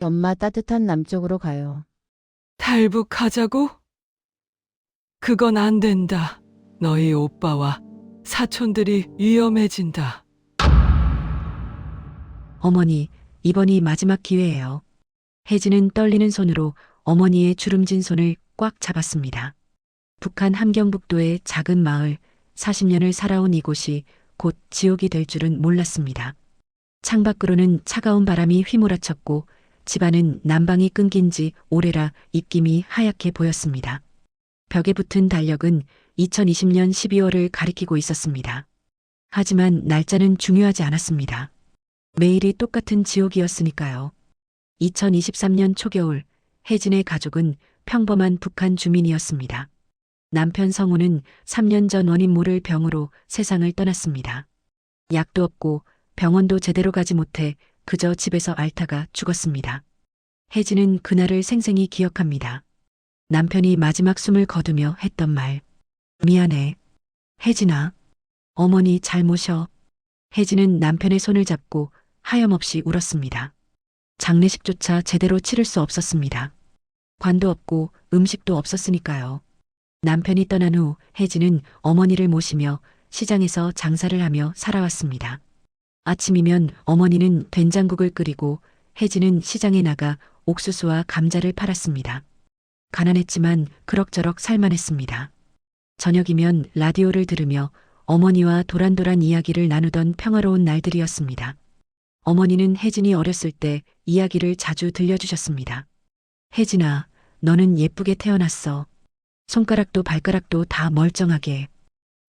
엄마 따뜻한 남쪽으로 가요. 탈북하자고? 그건 안 된다. 너희 오빠와 사촌들이 위험해진다. 어머니, 이번이 마지막 기회예요. 혜진은 떨리는 손으로 어머니의 주름진 손을 꽉 잡았습니다. 북한 함경북도의 작은 마을, 40년을 살아온 이곳이 곧 지옥이 될 줄은 몰랐습니다. 창밖으로는 차가운 바람이 휘몰아쳤고 집안은 난방이 끊긴 지 오래라 입김이 하얗게 보였습니다. 벽에 붙은 달력은 2020년 12월을 가리키고 있었습니다. 하지만 날짜는 중요하지 않았습니다. 매일이 똑같은 지옥이었으니까요. 2023년 초겨울, 혜진의 가족은 평범한 북한 주민이었습니다. 남편 성우는 3년 전 원인 모를 병으로 세상을 떠났습니다. 약도 없고 병원도 제대로 가지 못해 그저 집에서 앓다가 죽었습니다. 혜진은 그날을 생생히 기억합니다. 남편이 마지막 숨을 거두며 했던 말. 미안해. 혜진아. 어머니 잘 모셔. 혜진은 남편의 손을 잡고 하염없이 울었습니다. 장례식조차 제대로 치를 수 없었습니다. 관도 없고 음식도 없었으니까요. 남편이 떠난 후 혜진은 어머니를 모시며 시장에서 장사를 하며 살아왔습니다. 아침이면 어머니는 된장국을 끓이고 혜진은 시장에 나가 옥수수와 감자를 팔았습니다. 가난했지만 그럭저럭 살만했습니다. 저녁이면 라디오를 들으며 어머니와 도란도란 이야기를 나누던 평화로운 날들이었습니다. 어머니는 혜진이 어렸을 때 이야기를 자주 들려주셨습니다. 혜진아, 너는 예쁘게 태어났어. 손가락도 발가락도 다 멀쩡하게.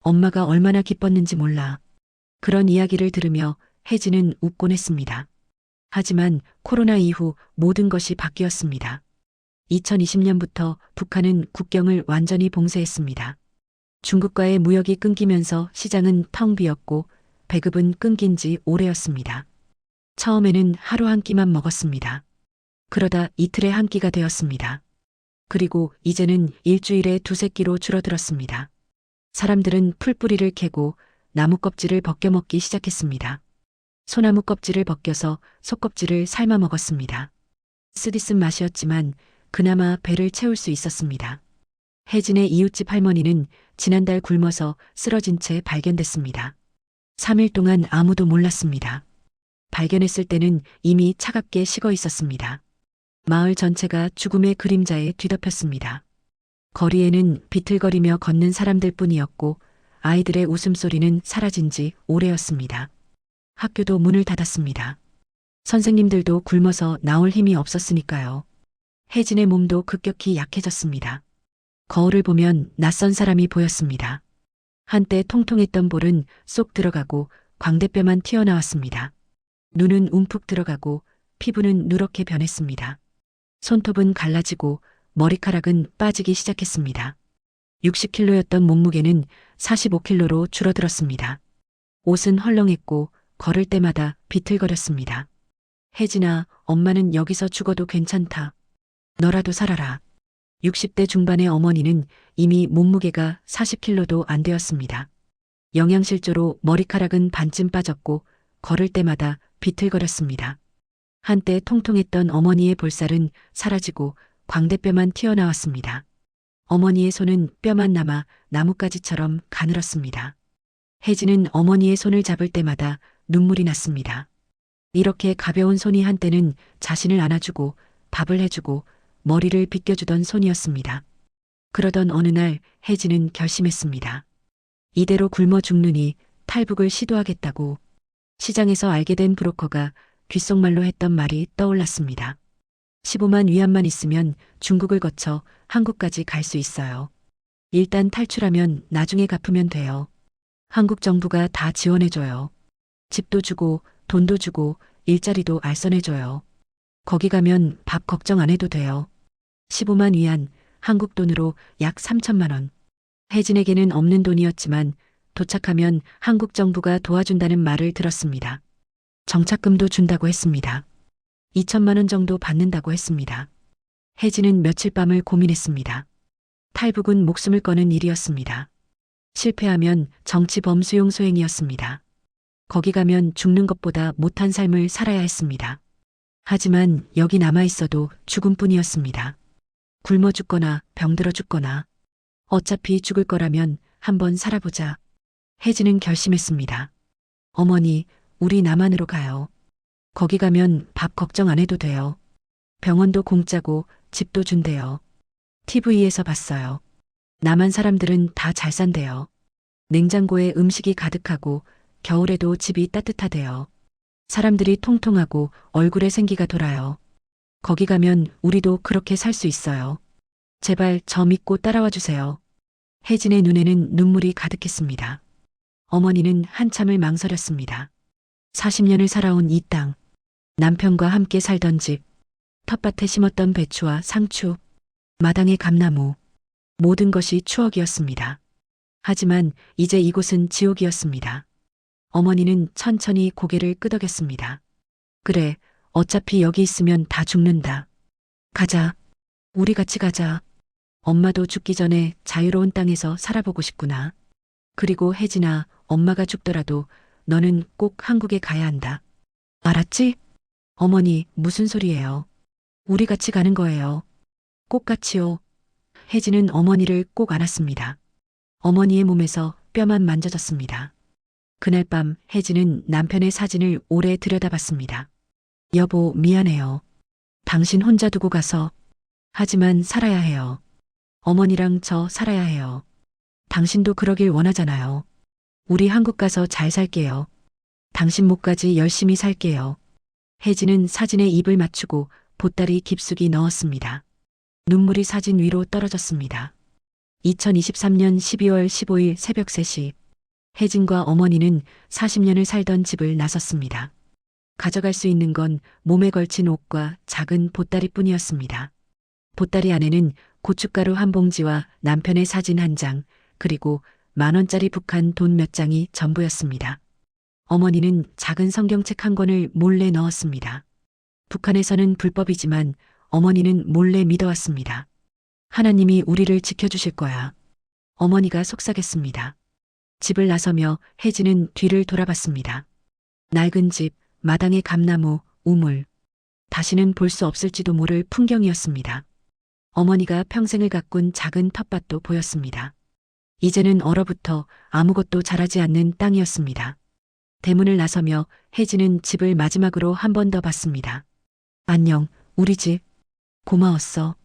엄마가 얼마나 기뻤는지 몰라. 그런 이야기를 들으며 혜진은 웃곤 했습니다. 하지만 코로나 이후 모든 것이 바뀌었습니다. 2020년부터 북한은 국경을 완전히 봉쇄했습니다. 중국과의 무역이 끊기면서 시장은 텅 비었고 배급은 끊긴 지 오래였습니다. 처음에는 하루 한 끼만 먹었습니다. 그러다 이틀에 한 끼가 되었습니다. 그리고 이제는 일주일에 두세 끼로 줄어들었습니다. 사람들은 풀뿌리를 캐고 나무 껍질을 벗겨 먹기 시작했습니다. 소나무 껍질을 벗겨서 속껍질을 삶아 먹었습니다. 쓰디쓴 맛이었지만 그나마 배를 채울 수 있었습니다. 혜진의 이웃집 할머니는 지난달 굶어서 쓰러진 채 발견됐습니다. 3일 동안 아무도 몰랐습니다. 발견했을 때는 이미 차갑게 식어 있었습니다. 마을 전체가 죽음의 그림자에 뒤덮였습니다. 거리에는 비틀거리며 걷는 사람들 뿐이었고 아이들의 웃음소리는 사라진 지 오래였습니다. 학교도 문을 닫았습니다. 선생님들도 굶어서 나올 힘이 없었으니까요. 혜진의 몸도 급격히 약해졌습니다. 거울을 보면 낯선 사람이 보였습니다. 한때 통통했던 볼은 쏙 들어가고 광대뼈만 튀어나왔습니다. 눈은 움푹 들어가고 피부는 누렇게 변했습니다. 손톱은 갈라지고 머리카락은 빠지기 시작했습니다. 60kg였던 몸무게는 45kg로 줄어들었습니다. 옷은 헐렁했고 걸을 때마다 비틀거렸습니다. 혜진아, 엄마는 여기서 죽어도 괜찮다. 너라도 살아라. 60대 중반의 어머니는 이미 몸무게가 40kg도 안 되었습니다. 영양실조로 머리카락은 반쯤 빠졌고 걸을 때마다 비틀거렸습니다. 한때 통통했던 어머니의 볼살은 사라지고 광대뼈만 튀어나왔습니다. 어머니의 손은 뼈만 남아 나뭇가지처럼 가늘었습니다. 혜진은 어머니의 손을 잡을 때마다 눈물이 났습니다. 이렇게 가벼운 손이 한때는 자신을 안아주고 밥을 해주고 머리를 빗겨주던 손이었습니다. 그러던 어느 날 혜진은 결심했습니다. 이대로 굶어 죽느니 탈북을 시도하겠다고. 시장에서 알게 된 브로커가 귓속말로 했던 말이 떠올랐습니다. 15만 위안만 있으면 중국을 거쳐 한국까지 갈 수 있어요. 일단 탈출하면 나중에 갚으면 돼요. 한국 정부가 다 지원해줘요. 집도 주고 돈도 주고 일자리도 알선해줘요. 거기 가면 밥 걱정 안 해도 돼요. 15만 위안, 한국 돈으로 약 3천만 원. 혜진에게는 없는 돈이었지만 도착하면 한국 정부가 도와준다는 말을 들었습니다. 정착금도 준다고 했습니다. 2천만 원 정도 받는다고 했습니다. 혜진은 며칠 밤을 고민했습니다. 탈북은 목숨을 거는 일이었습니다. 실패하면 정치 범수용 소행이었습니다. 거기 가면 죽는 것보다 못한 삶을 살아야 했습니다. 하지만 여기 남아 있어도 죽음뿐이었습니다. 굶어 죽거나 병들어 죽거나 어차피 죽을 거라면 한번 살아보자. 혜진은 결심했습니다. 어머니, 우리 남한으로 가요. 거기 가면 밥 걱정 안 해도 돼요. 병원도 공짜고 집도 준대요. TV에서 봤어요. 남한 사람들은 다 잘 산대요. 냉장고에 음식이 가득하고 겨울에도 집이 따뜻하대요. 사람들이 통통하고 얼굴에 생기가 돌아요. 거기 가면 우리도 그렇게 살 수 있어요. 제발 저 믿고 따라와 주세요. 혜진의 눈에는 눈물이 가득했습니다. 어머니는 한참을 망설였습니다. 40년을 살아온 이 땅, 남편과 함께 살던 집, 텃밭에 심었던 배추와 상추, 마당의 감나무, 모든 것이 추억이었습니다. 하지만 이제 이곳은 지옥이었습니다. 어머니는 천천히 고개를 끄덕였습니다. 그래, 어차피 여기 있으면 다 죽는다. 가자. 우리 같이 가자. 엄마도 죽기 전에 자유로운 땅에서 살아보고 싶구나. 그리고 혜진아, 엄마가 죽더라도 너는 꼭 한국에 가야 한다. 알았지? 어머니, 무슨 소리예요? 우리 같이 가는 거예요. 꼭 같이요. 혜진은 어머니를 꼭 안았습니다. 어머니의 몸에서 뼈만 만져졌습니다. 그날 밤 혜진은 남편의 사진을 오래 들여다봤습니다. 여보, 미안해요. 당신 혼자 두고 가서. 하지만 살아야 해요. 어머니랑 저 살아야 해요. 당신도 그러길 원하잖아요. 우리 한국 가서 잘 살게요. 당신 목까지 열심히 살게요. 혜진은 사진에 입을 맞추고 보따리 깊숙이 넣었습니다. 눈물이 사진 위로 떨어졌습니다. 2023년 12월 15일 새벽 3시, 혜진과 어머니는 40년을 살던 집을 나섰습니다. 가져갈 수 있는 건 몸에 걸친 옷과 작은 보따리뿐이었습니다. 보따리 안에는 고춧가루 한 봉지와 남편의 사진 한 장, 그리고 10,000원짜리 북한 돈 몇 장이 전부였습니다. 어머니는 작은 성경책 한 권을 몰래 넣었습니다. 북한에서는 불법이지만 어머니는 몰래 믿어왔습니다. 하나님이 우리를 지켜주실 거야. 어머니가 속삭였습니다. 집을 나서며 혜진은 뒤를 돌아봤습니다. 낡은 집, 마당의 감나무, 우물. 다시는 볼 수 없을지도 모를 풍경이었습니다. 어머니가 평생을 가꾼 작은 텃밭도 보였습니다. 이제는 얼어붙어 아무것도 자라지 않는 땅이었습니다. 대문을 나서며 혜진은 집을 마지막으로 한 번 더 봤습니다. 안녕, 우리 집. 고마웠어.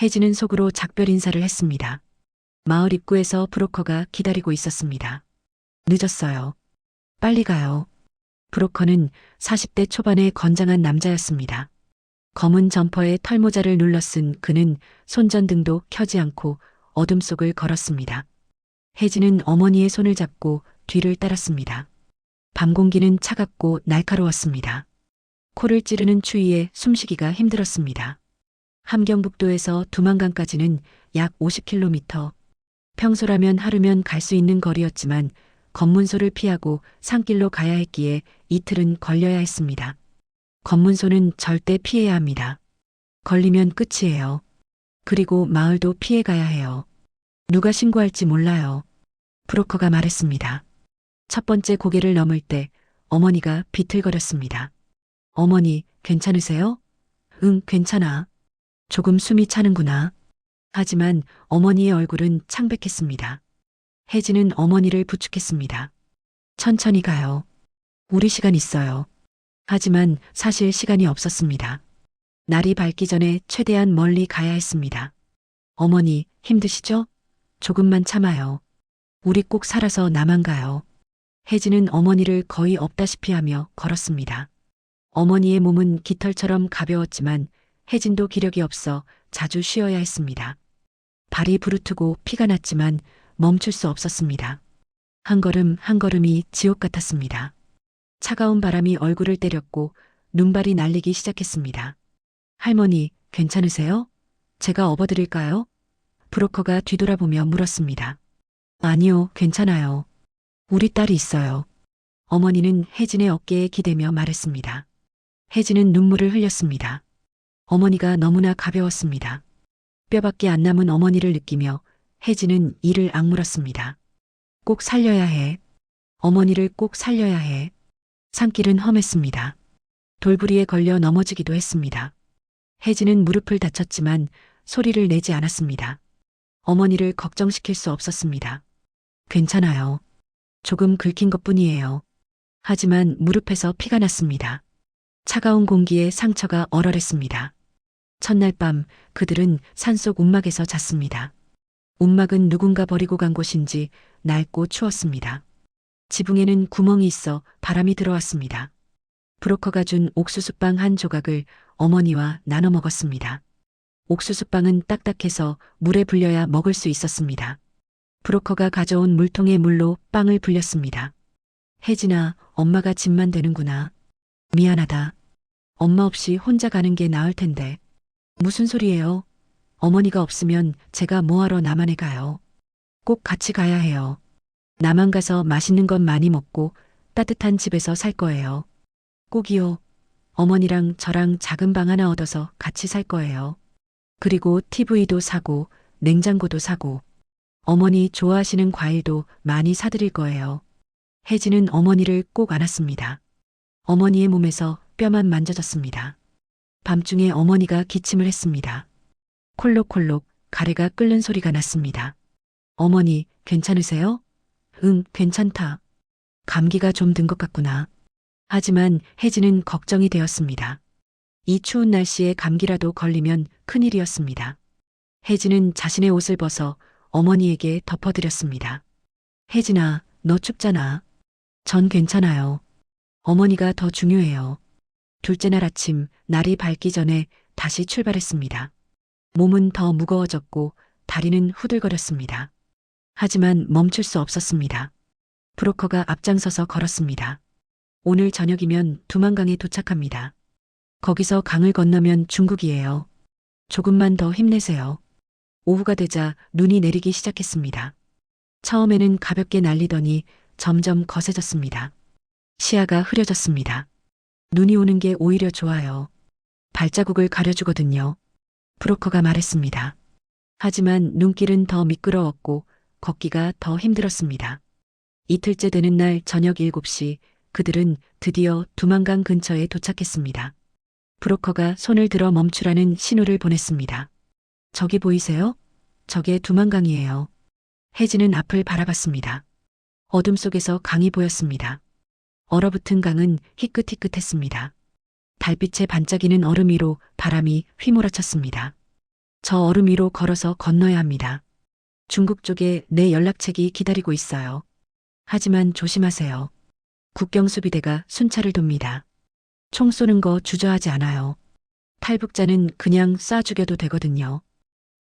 혜진은 속으로 작별 인사를 했습니다. 마을 입구에서 브로커가 기다리고 있었습니다. 늦었어요. 빨리 가요. 브로커는 40대 초반의 건장한 남자였습니다. 검은 점퍼에 털모자를 눌러쓴 그는 손전등도 켜지 않고 어둠 속을 걸었습니다. 혜진은 어머니의 손을 잡고 뒤를 따랐습니다. 밤 공기는 차갑고 날카로웠습니다. 코를 찌르는 추위에 숨쉬기가 힘들었습니다. 함경북도에서 두만강까지는 약 50km. 평소라면 하루면 갈 수 있는 거리였지만 검문소를 피하고 산길로 가야 했기에 이틀은 걸려야 했습니다. 검문소는 절대 피해야 합니다. 걸리면 끝이에요. 그리고 마을도 피해 가야 해요. 누가 신고할지 몰라요. 브로커가 말했습니다. 첫 번째 고개를 넘을 때 어머니가 비틀거렸습니다. 어머니, 괜찮으세요? 응, 괜찮아. 조금 숨이 차는구나. 하지만 어머니의 얼굴은 창백했습니다. 혜진은 어머니를 부축했습니다. 천천히 가요. 우리 시간 있어요. 하지만 사실 시간이 없었습니다. 날이 밝기 전에 최대한 멀리 가야 했습니다. 어머니, 힘드시죠? 조금만 참아요. 우리 꼭 살아서 남한 가요. 혜진은 어머니를 거의 없다시피 하며 걸었습니다. 어머니의 몸은 깃털처럼 가벼웠지만 혜진도 기력이 없어 자주 쉬어야 했습니다. 발이 부르트고 피가 났지만 멈출 수 없었습니다. 한 걸음 한 걸음이 지옥 같았습니다. 차가운 바람이 얼굴을 때렸고 눈발이 날리기 시작했습니다. 할머니, 괜찮으세요? 제가 업어드릴까요? 브로커가 뒤돌아보며 물었습니다. 아니요, 괜찮아요. 우리 딸이 있어요. 어머니는 혜진의 어깨에 기대며 말했습니다. 혜진은 눈물을 흘렸습니다. 어머니가 너무나 가벼웠습니다. 뼈밖에 안 남은 어머니를 느끼며 혜진은 이를 악물었습니다. 꼭 살려야 해. 어머니를 꼭 살려야 해. 산길은 험했습니다. 돌부리에 걸려 넘어지기도 했습니다. 혜진은 무릎을 다쳤지만 소리를 내지 않았습니다. 어머니를 걱정시킬 수 없었습니다. 괜찮아요. 조금 긁힌 것뿐이에요. 하지만 무릎에서 피가 났습니다. 차가운 공기에 상처가 얼얼했습니다. 첫날 밤 그들은 산속 움막에서 잤습니다. 움막은 누군가 버리고 간 곳인지 낡고 추웠습니다. 지붕에는 구멍이 있어 바람이 들어왔습니다. 브로커가 준 옥수수빵 한 조각을 어머니와 나눠 먹었습니다. 옥수수빵은 딱딱해서 물에 불려야 먹을 수 있었습니다. 브로커가 가져온 물통에 물로 빵을 불렸습니다. 혜진아, 엄마가 짐만 되는구나. 미안하다. 엄마 없이 혼자 가는 게 나을 텐데. 무슨 소리예요? 어머니가 없으면 제가 뭐하러 남한에 가요. 꼭 같이 가야 해요. 남한 가서 맛있는 것 많이 먹고 따뜻한 집에서 살 거예요. 꼭이요. 어머니랑 저랑 작은 방 하나 얻어서 같이 살 거예요. 그리고 TV도 사고 냉장고도 사고 어머니 좋아하시는 과일도 많이 사드릴 거예요. 혜진은 어머니를 꼭 안았습니다. 어머니의 몸에서 뼈만 만져졌습니다. 밤중에 어머니가 기침을 했습니다. 콜록콜록 가래가 끓는 소리가 났습니다. 어머니, 괜찮으세요? 응, 괜찮다. 감기가 좀 든 것 같구나. 하지만 혜진은 걱정이 되었습니다. 이 추운 날씨에 감기라도 걸리면 큰일이었습니다. 혜진은 자신의 옷을 벗어 어머니에게 덮어드렸습니다. 혜진아, 너 춥잖아. 전 괜찮아요. 어머니가 더 중요해요. 둘째 날 아침, 날이 밝기 전에 다시 출발했습니다. 몸은 더 무거워졌고 다리는 후들거렸습니다. 하지만 멈출 수 없었습니다. 브로커가 앞장서서 걸었습니다. 오늘 저녁이면 두만강에 도착합니다. 거기서 강을 건너면 중국이에요. 조금만 더 힘내세요. 오후가 되자 눈이 내리기 시작했습니다. 처음에는 가볍게 날리더니 점점 거세졌습니다. 시야가 흐려졌습니다. 눈이 오는 게 오히려 좋아요. 발자국을 가려주거든요. 브로커가 말했습니다. 하지만 눈길은 더 미끄러웠고 걷기가 더 힘들었습니다. 이틀째 되는 날 저녁 7시 그들은 드디어 두만강 근처에 도착했습니다. 브로커가 손을 들어 멈추라는 신호를 보냈습니다. 저기 보이세요? 저게 두만강이에요. 혜진은 앞을 바라봤습니다. 어둠 속에서 강이 보였습니다. 얼어붙은 강은 희끗희끗했습니다. 달빛에 반짝이는 얼음 위로 바람이 휘몰아쳤습니다. 저 얼음 위로 걸어서 건너야 합니다. 중국 쪽에 내 연락책이 기다리고 있어요. 하지만 조심하세요. 국경수비대가 순찰을 돕니다. 총 쏘는 거 주저하지 않아요. 탈북자는 그냥 쏴 죽여도 되거든요.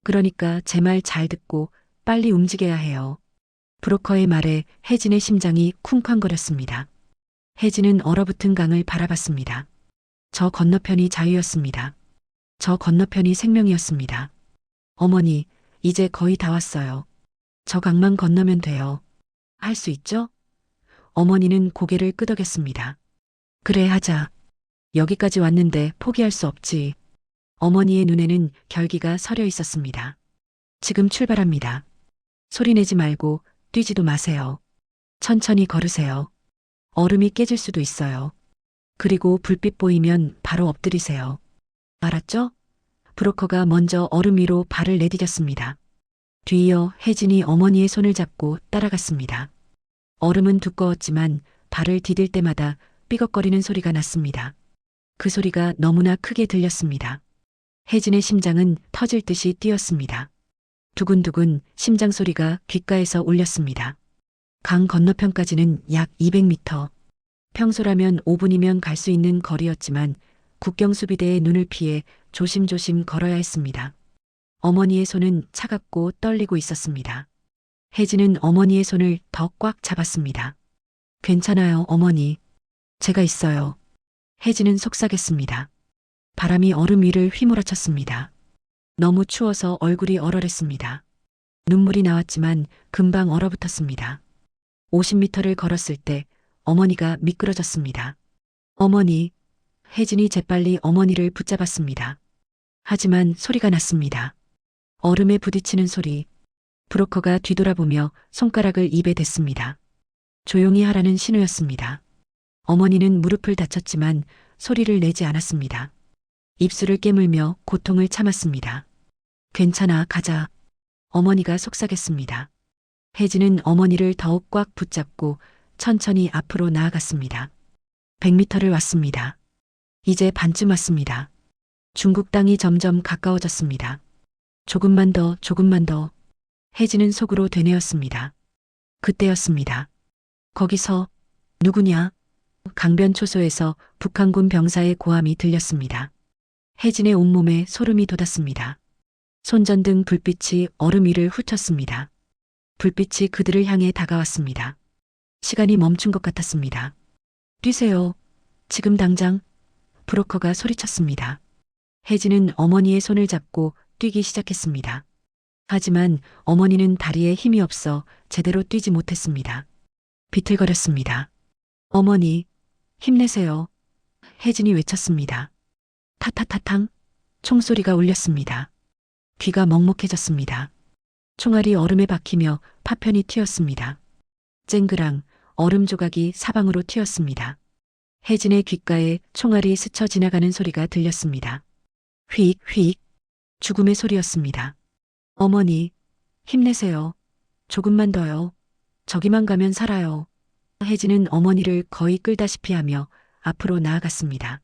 그러니까 제 말 잘 듣고 빨리 움직여야 해요. 브로커의 말에 혜진의 심장이 쿵쾅거렸습니다. 혜진은 얼어붙은 강을 바라봤습니다. 저 건너편이 자유였습니다. 저 건너편이 생명이었습니다. 어머니, 이제 거의 다 왔어요. 저 강만 건너면 돼요. 할 수 있죠? 어머니는 고개를 끄덕였습니다. 그래, 하자. 여기까지 왔는데 포기할 수 없지. 어머니의 눈에는 결기가 서려 있었습니다. 지금 출발합니다. 소리내지 말고 뛰지도 마세요. 천천히 걸으세요. 얼음이 깨질 수도 있어요. 그리고 불빛 보이면 바로 엎드리세요. 알았죠? 브로커가 먼저 얼음 위로 발을 내디뎠습니다. 뒤이어 혜진이 어머니의 손을 잡고 따라갔습니다. 얼음은 두꺼웠지만 발을 디딜 때마다 삐걱거리는 소리가 났습니다. 그 소리가 너무나 크게 들렸습니다. 혜진의 심장은 터질 듯이 뛰었습니다. 두근두근 심장 소리가 귓가에서 울렸습니다. 강 건너편까지는 약 200m. 평소라면 5분이면 갈 수 있는 거리였지만 국경수비대의 눈을 피해 조심조심 걸어야 했습니다. 어머니의 손은 차갑고 떨리고 있었습니다. 혜진은 어머니의 손을 더 꽉 잡았습니다. 괜찮아요, 어머니. 제가 있어요. 혜진은 속삭였습니다. 바람이 얼음 위를 휘몰아쳤습니다. 너무 추워서 얼굴이 얼얼했습니다. 눈물이 나왔지만 금방 얼어붙었습니다. 50m를 걸었을 때 어머니가 미끄러졌습니다. 어머니, 혜진이 재빨리 어머니를 붙잡았습니다. 하지만 소리가 났습니다. 얼음에 부딪히는 소리. 브로커가 뒤돌아보며 손가락을 입에 댔습니다. 조용히 하라는 신호였습니다. 어머니는 무릎을 다쳤지만 소리를 내지 않았습니다. 입술을 깨물며 고통을 참았습니다. 괜찮아, 가자. 어머니가 속삭였습니다. 혜진은 어머니를 더욱 꽉 붙잡고 천천히 앞으로 나아갔습니다. 100m를 왔습니다. 이제 반쯤 왔습니다. 중국 땅이 점점 가까워졌습니다. 조금만 더, 조금만 더. 혜진은 속으로 되뇌었습니다. 그때였습니다. 거기서 누구냐? 강변초소에서 북한군 병사의 고함이 들렸습니다. 혜진의 온몸에 소름이 돋았습니다. 손전등 불빛이 얼음 위를 훑었습니다. 불빛이 그들을 향해 다가왔습니다. 시간이 멈춘 것 같았습니다. 뛰세요. 지금 당장. 브로커가 소리쳤습니다. 혜진은 어머니의 손을 잡고 뛰기 시작했습니다. 하지만 어머니는 다리에 힘이 없어 제대로 뛰지 못했습니다. 비틀거렸습니다. 어머니, 힘내세요. 혜진이 외쳤습니다. 타타타탕, 총소리가 울렸습니다. 귀가 먹먹해졌습니다. 총알이 얼음에 박히며 파편이 튀었습니다. 쨍그랑 얼음 조각이 사방으로 튀었습니다. 혜진의 귓가에 총알이 스쳐 지나가는 소리가 들렸습니다. 휙, 휙. 죽음의 소리였습니다. 어머니, 힘내세요. 조금만 더요. 저기만 가면 살아요. 혜진은 어머니를 거의 끌다시피 하며 앞으로 나아갔습니다.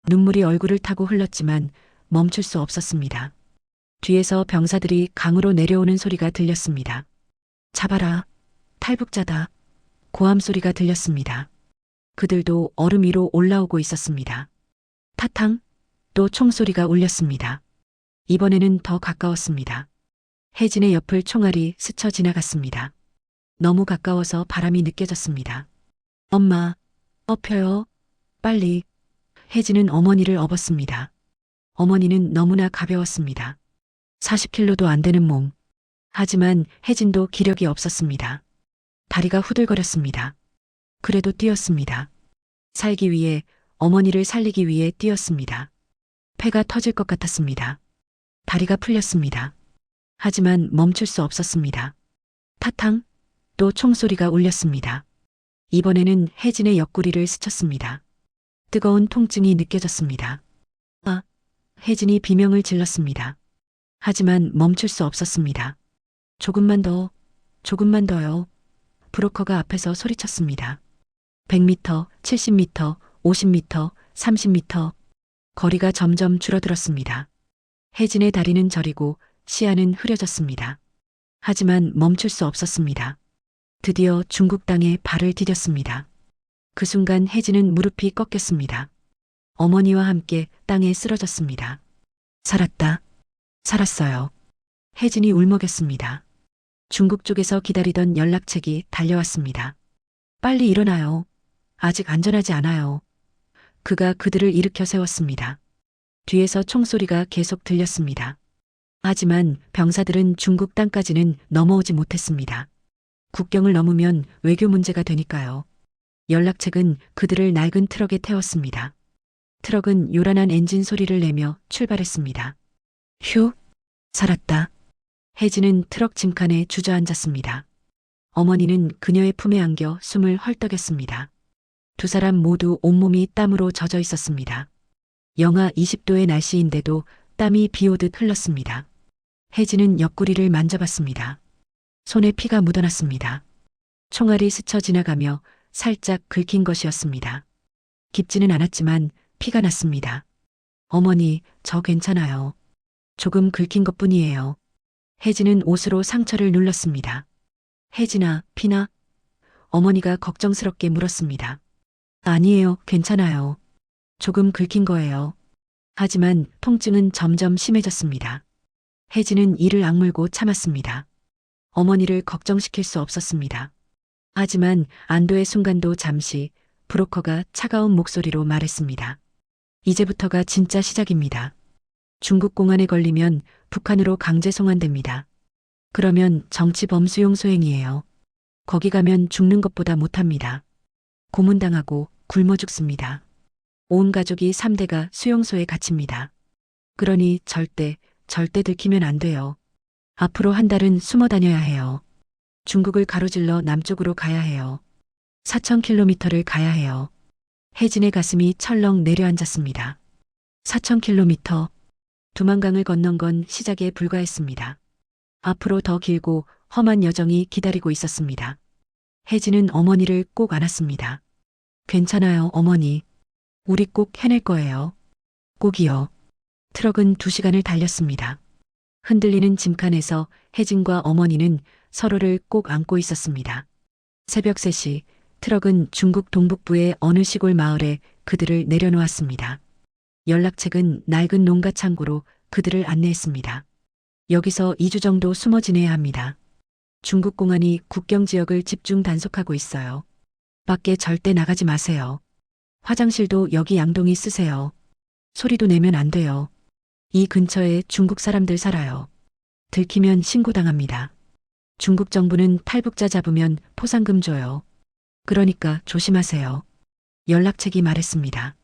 눈물이 얼굴을 타고 흘렀지만 멈출 수 없었습니다. 뒤에서 병사들이 강으로 내려오는 소리가 들렸습니다. 잡아라. 탈북자다. 고함 소리가 들렸습니다. 그들도 얼음 위로 올라오고 있었습니다. 타탕. 또 총소리가 울렸습니다. 이번에는 더 가까웠습니다. 혜진의 옆을 총알이 스쳐 지나갔습니다. 너무 가까워서 바람이 느껴졌습니다. 엄마, 업혀요. 빨리. 혜진은 어머니를 업었습니다. 어머니는 너무나 가벼웠습니다. 40kg도 안 되는 몸. 하지만 혜진도 기력이 없었습니다. 다리가 후들거렸습니다. 그래도 뛰었습니다. 살기 위해, 어머니를 살리기 위해 뛰었습니다. 폐가 터질 것 같았습니다. 다리가 풀렸습니다. 하지만 멈출 수 없었습니다. 타탕. 또 총소리가 울렸습니다. 이번에는 혜진의 옆구리를 스쳤습니다. 뜨거운 통증이 느껴졌습니다. 아, 혜진이 비명을 질렀습니다. 하지만 멈출 수 없었습니다. 조금만 더, 조금만 더요. 브로커가 앞에서 소리쳤습니다. 100m, 70m, 50m, 30m. 거리가 점점 줄어들었습니다. 혜진의 다리는 저리고 시야는 흐려졌습니다. 하지만 멈출 수 없었습니다. 드디어 중국 땅에 발을 디뎠습니다. 그 순간 혜진은 무릎이 꺾였습니다. 어머니와 함께 땅에 쓰러졌습니다. 살았다. 살았어요. 혜진이 울먹였습니다. 중국 쪽에서 기다리던 연락책이 달려왔습니다. 빨리 일어나요. 아직 안전하지 않아요. 그가 그들을 일으켜 세웠습니다. 뒤에서 총소리가 계속 들렸습니다. 하지만 병사들은 중국 땅까지는 넘어오지 못했습니다. 국경을 넘으면 외교 문제가 되니까요. 연락책은 그들을 낡은 트럭에 태웠습니다. 트럭은 요란한 엔진 소리를 내며 출발했습니다. 휴, 살았다. 혜진은 트럭 짐칸에 주저앉았습니다. 어머니는 그녀의 품에 안겨 숨을 헐떡였습니다. 두 사람 모두 온몸이 땀으로 젖어 있었습니다. 영하 20도의 날씨인데도 땀이 비오듯 흘렀습니다. 혜진은 옆구리를 만져봤습니다. 손에 피가 묻어났습니다. 총알이 스쳐 지나가며 살짝 긁힌 것이었습니다. 깊지는 않았지만 피가 났습니다. 어머니, 저 괜찮아요. 조금 긁힌 것뿐이에요. 혜진은 옷으로 상처를 눌렀습니다. 혜진아, 피나? 어머니가 걱정스럽게 물었습니다. 아니에요, 괜찮아요. 조금 긁힌 거예요. 하지만 통증은 점점 심해졌습니다. 혜진은 이를 악물고 참았습니다. 어머니를 걱정시킬 수 없었습니다. 하지만 안도의 순간도 잠시 브로커가 차가운 목소리로 말했습니다. 이제부터가 진짜 시작입니다. 중국 공안에 걸리면 북한으로 강제 송환됩니다. 그러면 정치범 수용 소행이에요. 거기 가면 죽는 것보다 못합니다. 고문당하고 굶어 죽습니다. 온 가족이 3대가 수용소에 갇힙니다. 그러니 절대 들키면 안 돼요. 앞으로 한 달은 숨어 다녀야 해요. 중국을 가로질러 남쪽으로 가야 해요. 4,000km를 가야 해요. 혜진의 가슴이 철렁 내려앉았습니다. 4,000km. 두만강을 건넌 건 시작에 불과했습니다. 앞으로 더 길고 험한 여정이 기다리고 있었습니다. 혜진은 어머니를 꼭 안았습니다. 괜찮아요, 어머니. 우리 꼭 해낼 거예요. 꼭이요. 트럭은 2시간을 달렸습니다. 흔들리는 짐칸에서 혜진과 어머니는 서로를 꼭 안고 있었습니다. 새벽 3시 트럭은 중국 동북부의 어느 시골 마을에 그들을 내려놓았습니다. 연락책은 낡은 농가 창고로 그들을 안내했습니다. 여기서 2주 정도 숨어 지내야 합니다. 중국 공안이 국경 지역을 집중 단속하고 있어요. 밖에 절대 나가지 마세요. 화장실도 여기 양동이 쓰세요. 소리도 내면 안 돼요. 이 근처에 중국 사람들 살아요. 들키면 신고당합니다. 중국 정부는 탈북자 잡으면 포상금 줘요. 그러니까 조심하세요. 연락책이 말했습니다.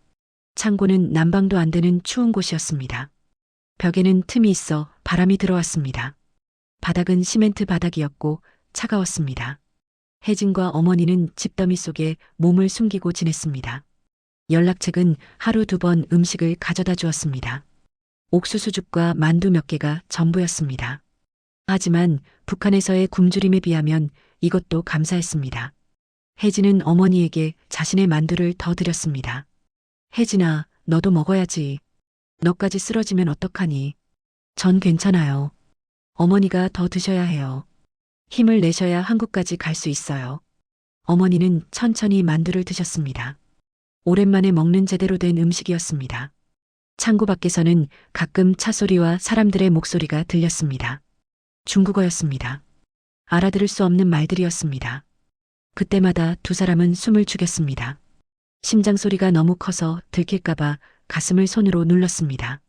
창고는 난방도 안 되는 추운 곳이었습니다. 벽에는 틈이 있어 바람이 들어왔습니다. 바닥은 시멘트 바닥이었고 차가웠습니다. 혜진과 어머니는 집더미 속에 몸을 숨기고 지냈습니다. 연락책은 하루 2번 음식을 가져다 주었습니다. 옥수수죽과 만두 몇 개가 전부였습니다. 하지만 북한에서의 굶주림에 비하면 이것도 감사했습니다. 혜진은 어머니에게 자신의 만두를 더 드렸습니다. 혜진아, 너도 먹어야지. 너까지 쓰러지면 어떡하니? 전 괜찮아요. 어머니가 더 드셔야 해요. 힘을 내셔야 한국까지 갈 수 있어요. 어머니는 천천히 만두를 드셨습니다. 오랜만에 먹는 제대로 된 음식이었습니다. 창고 밖에서는 가끔 차 소리와 사람들의 목소리가 들렸습니다. 중국어였습니다. 알아들을 수 없는 말들이었습니다. 그때마다 2사람은 숨을 죽였습니다. 심장 소리가 너무 커서 들킬까봐 가슴을 손으로 눌렀습니다.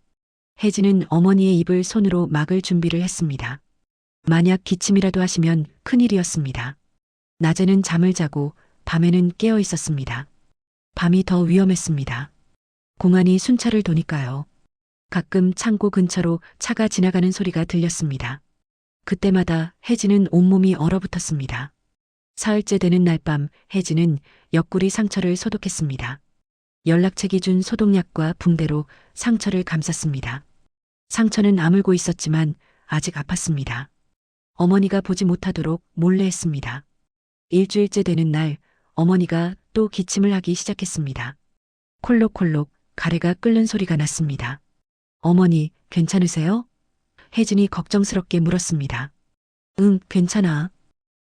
혜진은 어머니의 입을 손으로 막을 준비를 했습니다. 만약 기침이라도 하시면 큰일이었습니다. 낮에는 잠을 자고 밤에는 깨어 있었습니다. 밤이 더 위험했습니다. 공안이 순찰을 도니까요. 가끔 창고 근처로 차가 지나가는 소리가 들렸습니다. 그때마다 혜진은 온몸이 얼어붙었습니다. 사흘째 되는 날 밤 혜진은 옆구리 상처를 소독했습니다. 연락책이 준 소독약과 붕대로 상처를 감쌌습니다. 상처는 아물고 있었지만 아직 아팠습니다. 어머니가 보지 못하도록 몰래 했습니다. 일주일째 되는 날 어머니가 또 기침을 하기 시작했습니다. 콜록콜록 가래가 끓는 소리가 났습니다. 어머니, 괜찮으세요? 혜진이 걱정스럽게 물었습니다. 응, 괜찮아.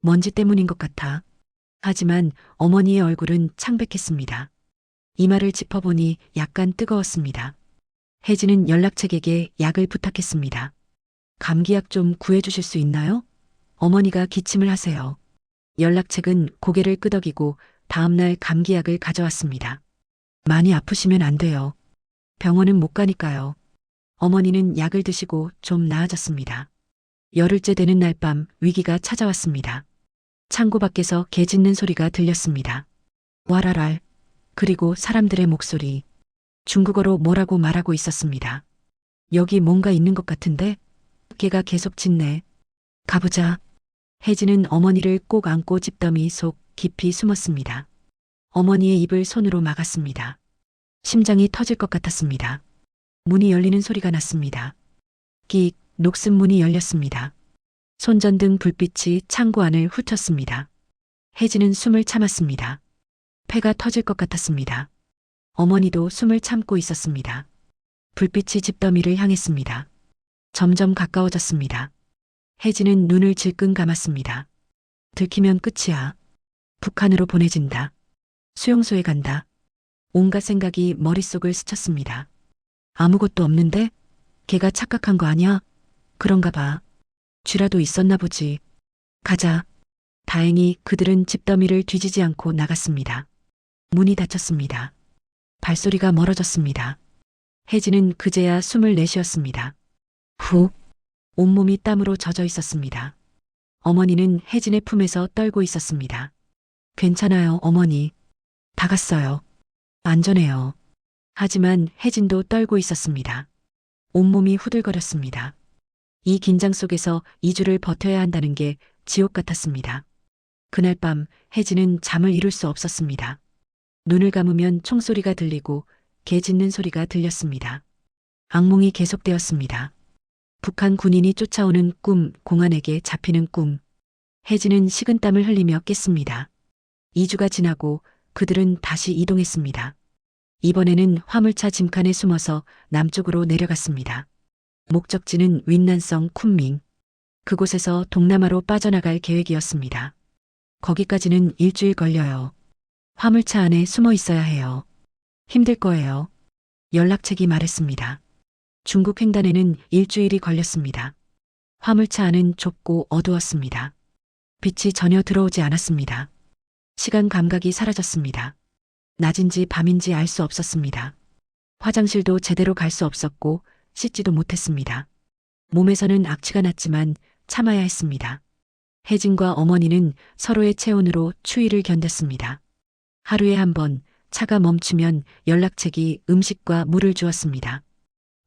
먼지 때문인 것 같아. 하지만 어머니의 얼굴은 창백했습니다. 이마를 짚어보니 약간 뜨거웠습니다. 혜진은 연락책에게 약을 부탁했습니다. 감기약 좀 구해주실 수 있나요? 어머니가 기침을 하세요. 연락책은 고개를 끄덕이고 다음날 감기약을 가져왔습니다. 많이 아프시면 안 돼요. 병원은 못 가니까요. 어머니는 약을 드시고 좀 나아졌습니다. 열흘째 되는 날 밤 위기가 찾아왔습니다. 창고 밖에서 개 짖는 소리가 들렸습니다. 와라랄. 그리고 사람들의 목소리. 중국어로 뭐라고 말하고 있었습니다. 여기 뭔가 있는 것 같은데? 개가 계속 짖네. 가보자. 혜진은 어머니를 꼭 안고 집더미 속 깊이 숨었습니다. 어머니의 입을 손으로 막았습니다. 심장이 터질 것 같았습니다. 문이 열리는 소리가 났습니다. 끽, 녹슨 문이 열렸습니다. 손전등 불빛이 창고 안을 훑었습니다. 혜진은 숨을 참았습니다. 폐가 터질 것 같았습니다. 어머니도 숨을 참고 있었습니다. 불빛이 집더미를 향했습니다. 점점 가까워졌습니다. 혜진은 눈을 질끈 감았습니다. 들키면 끝이야. 북한으로 보내진다. 수용소에 간다. 온갖 생각이 머릿속을 스쳤습니다. 아무것도 없는데? 걔가 착각한 거 아니야? 그런가 봐. 쥐라도 있었나 보지. 가자. 다행히 그들은 집더미를 뒤지지 않고 나갔습니다. 문이 닫혔습니다. 발소리가 멀어졌습니다. 혜진은 그제야 숨을 내쉬었습니다. 후. 온몸이 땀으로 젖어 있었습니다. 어머니는 혜진의 품에서 떨고 있었습니다. 괜찮아요, 어머니. 다 갔어요. 안전해요. 하지만 혜진도 떨고 있었습니다. 온몸이 후들거렸습니다. 이 긴장 속에서 2주를 버텨야 한다는 게 지옥 같았습니다. 그날 밤 혜진은 잠을 이룰 수 없었습니다. 눈을 감으면 총소리가 들리고 개 짖는 소리가 들렸습니다. 악몽이 계속되었습니다. 북한 군인이 쫓아오는 꿈, 공안에게 잡히는 꿈. 혜진은 식은땀을 흘리며 깼습니다. 2주가 지나고 그들은 다시 이동했습니다. 이번에는 화물차 짐칸에 숨어서 남쪽으로 내려갔습니다. 목적지는 윈난성 쿤밍. 그곳에서 동남아로 빠져나갈 계획이었습니다. 거기까지는 일주일 걸려요. 화물차 안에 숨어 있어야 해요. 힘들 거예요. 연락책이 말했습니다. 중국 횡단에는 일주일이 걸렸습니다. 화물차 안은 좁고 어두웠습니다. 빛이 전혀 들어오지 않았습니다. 시간 감각이 사라졌습니다. 낮인지 밤인지 알 수 없었습니다. 화장실도 제대로 갈 수 없었고 씻지도 못했습니다. 몸에서는 악취가 났지만 참아야 했습니다. 혜진과 어머니는 서로의 체온으로 추위를 견뎠습니다. 하루에 한 번 차가 멈추면 연락책이 음식과 물을 주었습니다.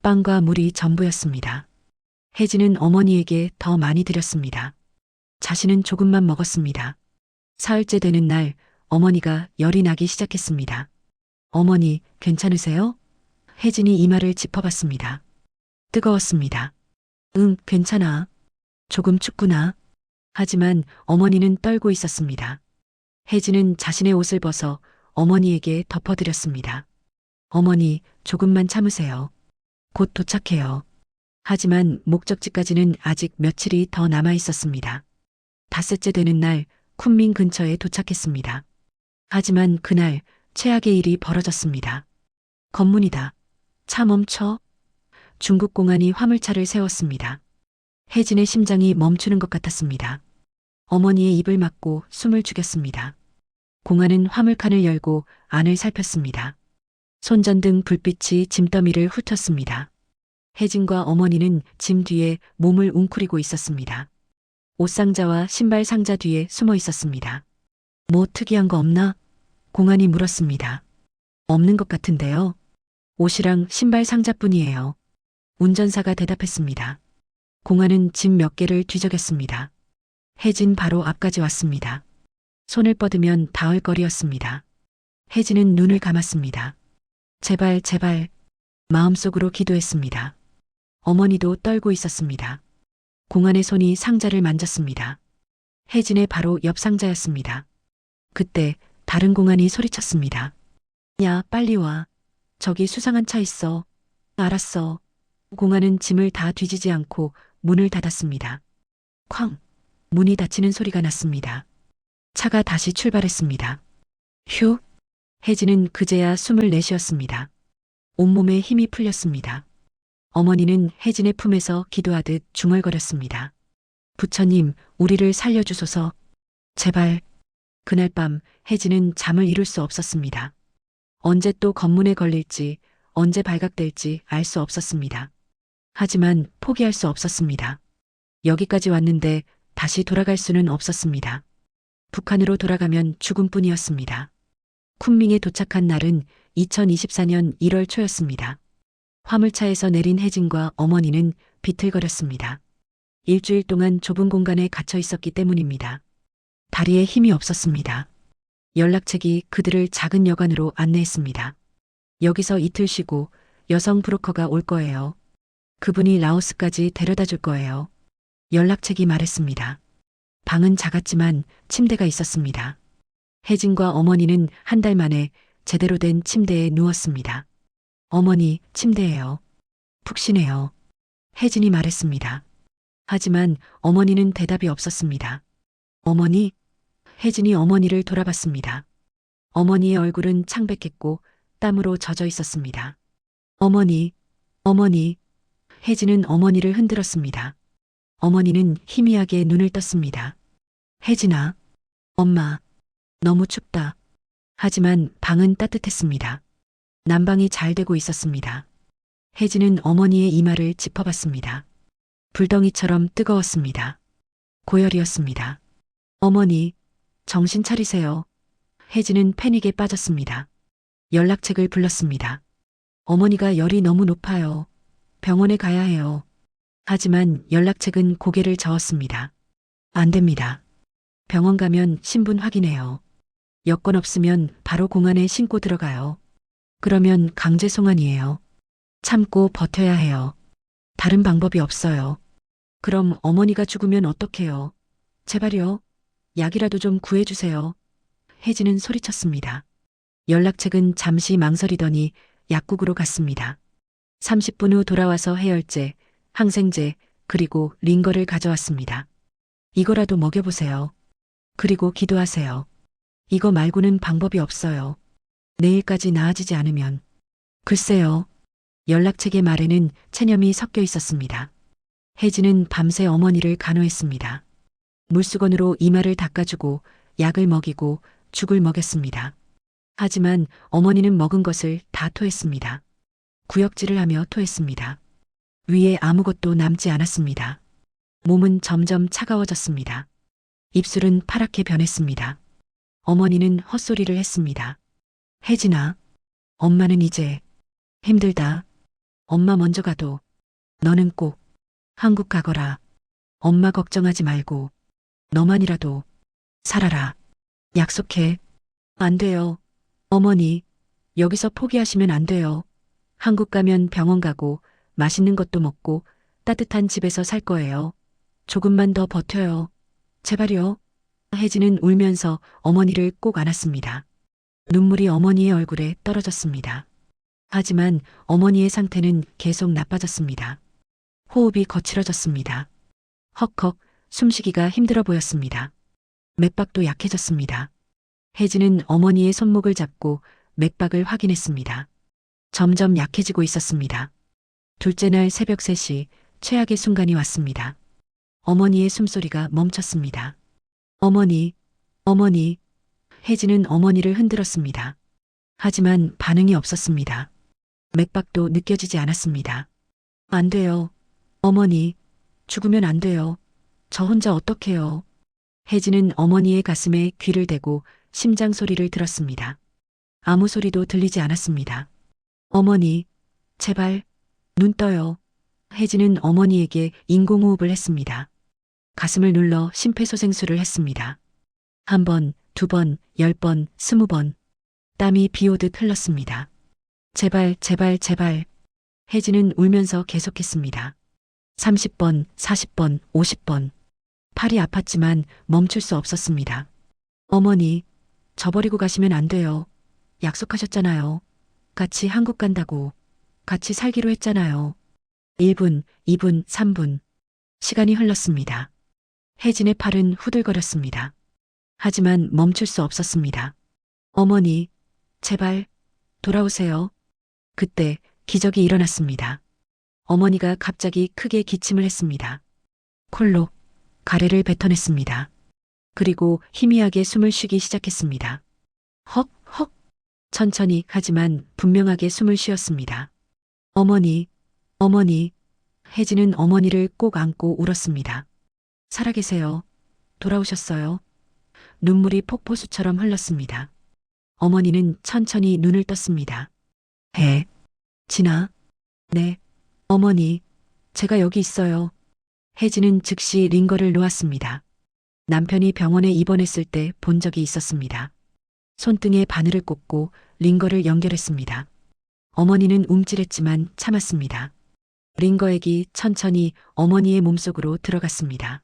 빵과 물이 전부였습니다. 혜진은 어머니에게 더 많이 드렸습니다. 자신은 조금만 먹었습니다. 사흘째 되는 날 어머니가 열이 나기 시작했습니다. 어머니, 괜찮으세요? 혜진이 이마를 짚어봤습니다. 뜨거웠습니다. 응, 괜찮아. 조금 춥구나. 하지만 어머니는 떨고 있었습니다. 혜진은 자신의 옷을 벗어 어머니에게 덮어드렸습니다. 어머니, 조금만 참으세요. 곧 도착해요. 하지만 목적지까지는 아직 며칠이 더 남아 있었습니다. 닷새째 되는 날 쿤밍 근처에 도착했습니다. 하지만 그날 최악의 일이 벌어졌습니다. 검문이다. 차 멈춰. 중국 공안이 화물차를 세웠습니다. 혜진의 심장이 멈추는 것 같았습니다. 어머니의 입을 막고 숨을 죽였습니다. 공안은 화물칸을 열고 안을 살폈습니다. 손전등 불빛이 짐더미를 훑었습니다. 혜진과 어머니는 짐 뒤에 몸을 웅크리고 있었습니다. 옷상자와 신발 상자 뒤에 숨어 있었습니다. 뭐 특이한 거 없나? 공안이 물었습니다. 없는 것 같은데요. 옷이랑 신발 상자뿐이에요. 운전사가 대답했습니다. 공안은 짐 몇 개를 뒤적였습니다. 혜진 바로 앞까지 왔습니다. 손을 뻗으면 닿을 거리였습니다. 혜진은 눈을 감았습니다. 제발, 제발. 마음속으로 기도했습니다. 어머니도 떨고 있었습니다. 공안의 손이 상자를 만졌습니다. 혜진의 바로 옆 상자였습니다. 그때 다른 공안이 소리쳤습니다. 야, 빨리 와. 저기 수상한 차 있어. 알았어. 공안은 짐을 다 뒤지지 않고 문을 닫았습니다. 쾅! 문이 닫히는 소리가 났습니다. 차가 다시 출발했습니다. 휴! 혜진은 그제야 숨을 내쉬었습니다. 온몸에 힘이 풀렸습니다. 어머니는 혜진의 품에서 기도하듯 중얼거렸습니다. 부처님, 우리를 살려주소서. 제발. 그날 밤 혜진은 잠을 이룰 수 없었습니다. 언제 또 검문에 걸릴지, 언제 발각될지 알 수 없었습니다. 하지만 포기할 수 없었습니다. 여기까지 왔는데 다시 돌아갈 수는 없었습니다. 북한으로 돌아가면 죽음뿐이었습니다. 쿤밍에 도착한 날은 2024년 1월 초였습니다. 화물차에서 내린 혜진과 어머니는 비틀거렸습니다. 일주일 동안 좁은 공간에 갇혀 있었기 때문입니다. 다리에 힘이 없었습니다. 연락책이 그들을 작은 여관으로 안내했습니다. 여기서 이틀 쉬고 여성 브로커가 올 거예요. 그분이 라오스까지 데려다 줄 거예요. 연락책이 말했습니다. 방은 작았지만 침대가 있었습니다. 혜진과 어머니는 한 달 만에 제대로 된 침대에 누웠습니다. 어머니, 침대예요. 푹신해요. 혜진이 말했습니다. 하지만 어머니는 대답이 없었습니다. 어머니? 혜진이 어머니를 돌아봤습니다. 어머니의 얼굴은 창백했고 땀으로 젖어 있었습니다. 어머니, 어머니. 혜진은 어머니를 흔들었습니다. 어머니는 희미하게 눈을 떴습니다. 혜진아, 엄마, 너무 춥다. 하지만 방은 따뜻했습니다. 난방이 잘 되고 있었습니다. 혜진은 어머니의 이마를 짚어봤습니다. 불덩이처럼 뜨거웠습니다. 고열이었습니다. 어머니, 정신 차리세요. 혜진은 패닉에 빠졌습니다. 연락책을 불렀습니다. 어머니가 열이 너무 높아요. 병원에 가야 해요. 하지만 연락책은 고개를 저었습니다. 안 됩니다. 병원 가면 신분 확인해요. 여권 없으면 바로 공안에 신고 들어가요. 그러면 강제 송환이에요. 참고 버텨야 해요. 다른 방법이 없어요. 그럼 어머니가 죽으면 어떡해요? 제발요. 약이라도 좀 구해주세요. 혜진은 소리쳤습니다. 연락책은 잠시 망설이더니 약국으로 갔습니다. 30분 후 돌아와서 해열제, 항생제, 그리고 링거를 가져왔습니다. 이거라도 먹여보세요. 그리고 기도하세요. 이거 말고는 방법이 없어요. 내일까지 나아지지 않으면. 글쎄요. 연락책의 말에는 체념이 섞여 있었습니다. 혜진은 밤새 어머니를 간호했습니다. 물수건으로 이마를 닦아주고 약을 먹이고 죽을 먹였습니다. 하지만 어머니는 먹은 것을 다 토했습니다. 구역질을 하며 토했습니다. 위에 아무것도 남지 않았습니다. 몸은 점점 차가워졌습니다. 입술은 파랗게 변했습니다. 어머니는 헛소리를 했습니다. 혜진아, 엄마는 이제 힘들다. 엄마 먼저 가도 너는 꼭 한국 가거라. 엄마 걱정하지 말고 너만이라도 살아라. 약속해. 안 돼요. 어머니, 여기서 포기하시면 안 돼요. 한국 가면 병원 가고 맛있는 것도 먹고 따뜻한 집에서 살 거예요. 조금만 더 버텨요. 제발요. 혜진은 울면서 어머니를 꼭 안았습니다. 눈물이 어머니의 얼굴에 떨어졌습니다. 하지만 어머니의 상태는 계속 나빠졌습니다. 호흡이 거칠어졌습니다. 헉헉, 숨쉬기가 힘들어 보였습니다. 맥박도 약해졌습니다. 혜진은 어머니의 손목을 잡고 맥박을 확인했습니다. 점점 약해지고 있었습니다. 둘째 날 새벽 3시 최악의 순간이 왔습니다. 어머니의 숨소리가 멈췄습니다. 어머니, 어머니. 혜진은 어머니를 흔들었습니다. 하지만 반응이 없었습니다. 맥박도 느껴지지 않았습니다. 안 돼요. 어머니, 죽으면 안 돼요. 저 혼자 어떡해요. 혜진은 어머니의 가슴에 귀를 대고 심장 소리를 들었습니다. 아무 소리도 들리지 않았습니다. 어머니, 제발, 눈 떠요. 혜진은 어머니에게 인공호흡을 했습니다. 가슴을 눌러 심폐소생술을 했습니다. 1번, 2번, 10번, 20번. 땀이 비오듯 흘렀습니다. 제발, 제발, 제발. 혜진은 울면서 계속했습니다. 30번, 40번, 50번. 팔이 아팠지만 멈출 수 없었습니다. 어머니, 저버리고 가시면 안 돼요. 약속하셨잖아요. 같이 한국 간다고. 같이 살기로 했잖아요. 1분, 2분, 3분. 시간이 흘렀습니다. 혜진의 팔은 후들거렸습니다. 하지만 멈출 수 없었습니다. 어머니, 제발, 돌아오세요. 그때 기적이 일어났습니다. 어머니가 갑자기 크게 기침을 했습니다. 콜록, 가래를 뱉어냈습니다. 그리고 희미하게 숨을 쉬기 시작했습니다. 헉, 헉. 천천히 하지만 분명하게 숨을 쉬었습니다. 어머니, 어머니. 혜진은 어머니를 꼭 안고 울었습니다. 살아계세요. 돌아오셨어요. 눈물이 폭포수처럼 흘렀습니다. 어머니는 천천히 눈을 떴습니다. 진아. 네. 어머니, 제가 여기 있어요. 혜진은 즉시 링거를 놓았습니다. 남편이 병원에 입원했을 때 본 적이 있었습니다. 손등에 바늘을 꽂고 링거를 연결했습니다. 어머니는 움찔했지만 참았습니다. 링거액이 천천히 어머니의 몸속으로 들어갔습니다.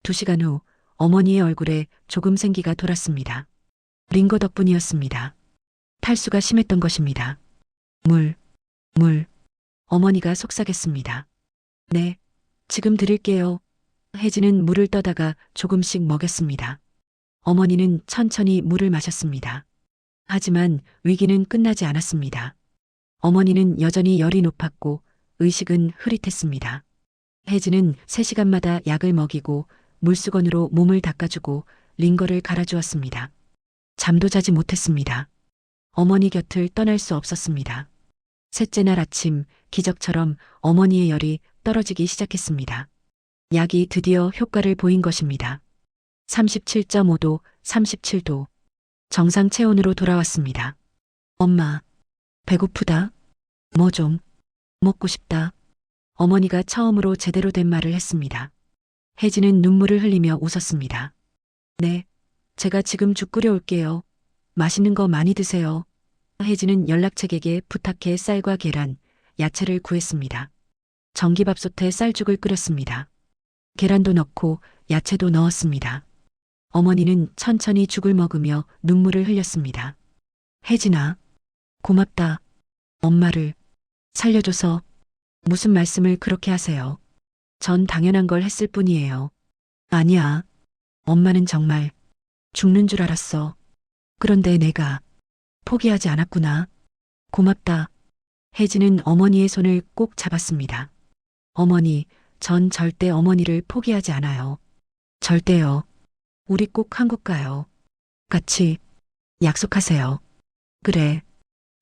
2시간 후 어머니의 얼굴에 조금 생기가 돌았습니다. 링거 덕분이었습니다. 탈수가 심했던 것입니다. 물. 어머니가 속삭였습니다. 네, 지금 드릴게요. 혜진은 물을 떠다가 조금씩 먹였습니다. 어머니는 천천히 물을 마셨습니다. 하지만 위기는 끝나지 않았습니다. 어머니는 여전히 열이 높았고 의식은 흐릿했습니다. 혜진은 3시간마다 약을 먹이고 물수건으로 몸을 닦아주고 링거를 갈아주었습니다. 잠도 자지 못했습니다. 어머니 곁을 떠날 수 없었습니다. 셋째 날 아침 기적처럼 어머니의 열이 떨어지기 시작했습니다. 약이 드디어 효과를 보인 것입니다. 37.5도, 37도. 정상 체온으로 돌아왔습니다. 엄마, 배고프다. 뭐 좀 먹고 싶다. 어머니가 처음으로 제대로 된 말을 했습니다. 혜진은 눈물을 흘리며 웃었습니다. 네, 제가 지금 죽 끓여올게요. 맛있는 거 많이 드세요. 혜진은 연락책에게 부탁해 쌀과 계란, 야채를 구했습니다. 전기밥솥에 쌀죽을 끓였습니다. 계란도 넣고 야채도 넣었습니다. 어머니는 천천히 죽을 먹으며 눈물을 흘렸습니다. 혜진아, 고맙다. 엄마를 살려줘서. 무슨 말씀을 그렇게 하세요? 전 당연한 걸 했을 뿐이에요. 아니야. 엄마는 정말 죽는 줄 알았어. 그런데 내가 포기하지 않았구나. 고맙다. 혜진은 어머니의 손을 꼭 잡았습니다. 어머니, 전 절대 어머니를 포기하지 않아요. 절대요. 우리 꼭 한국 가요. 같이 약속하세요. 그래,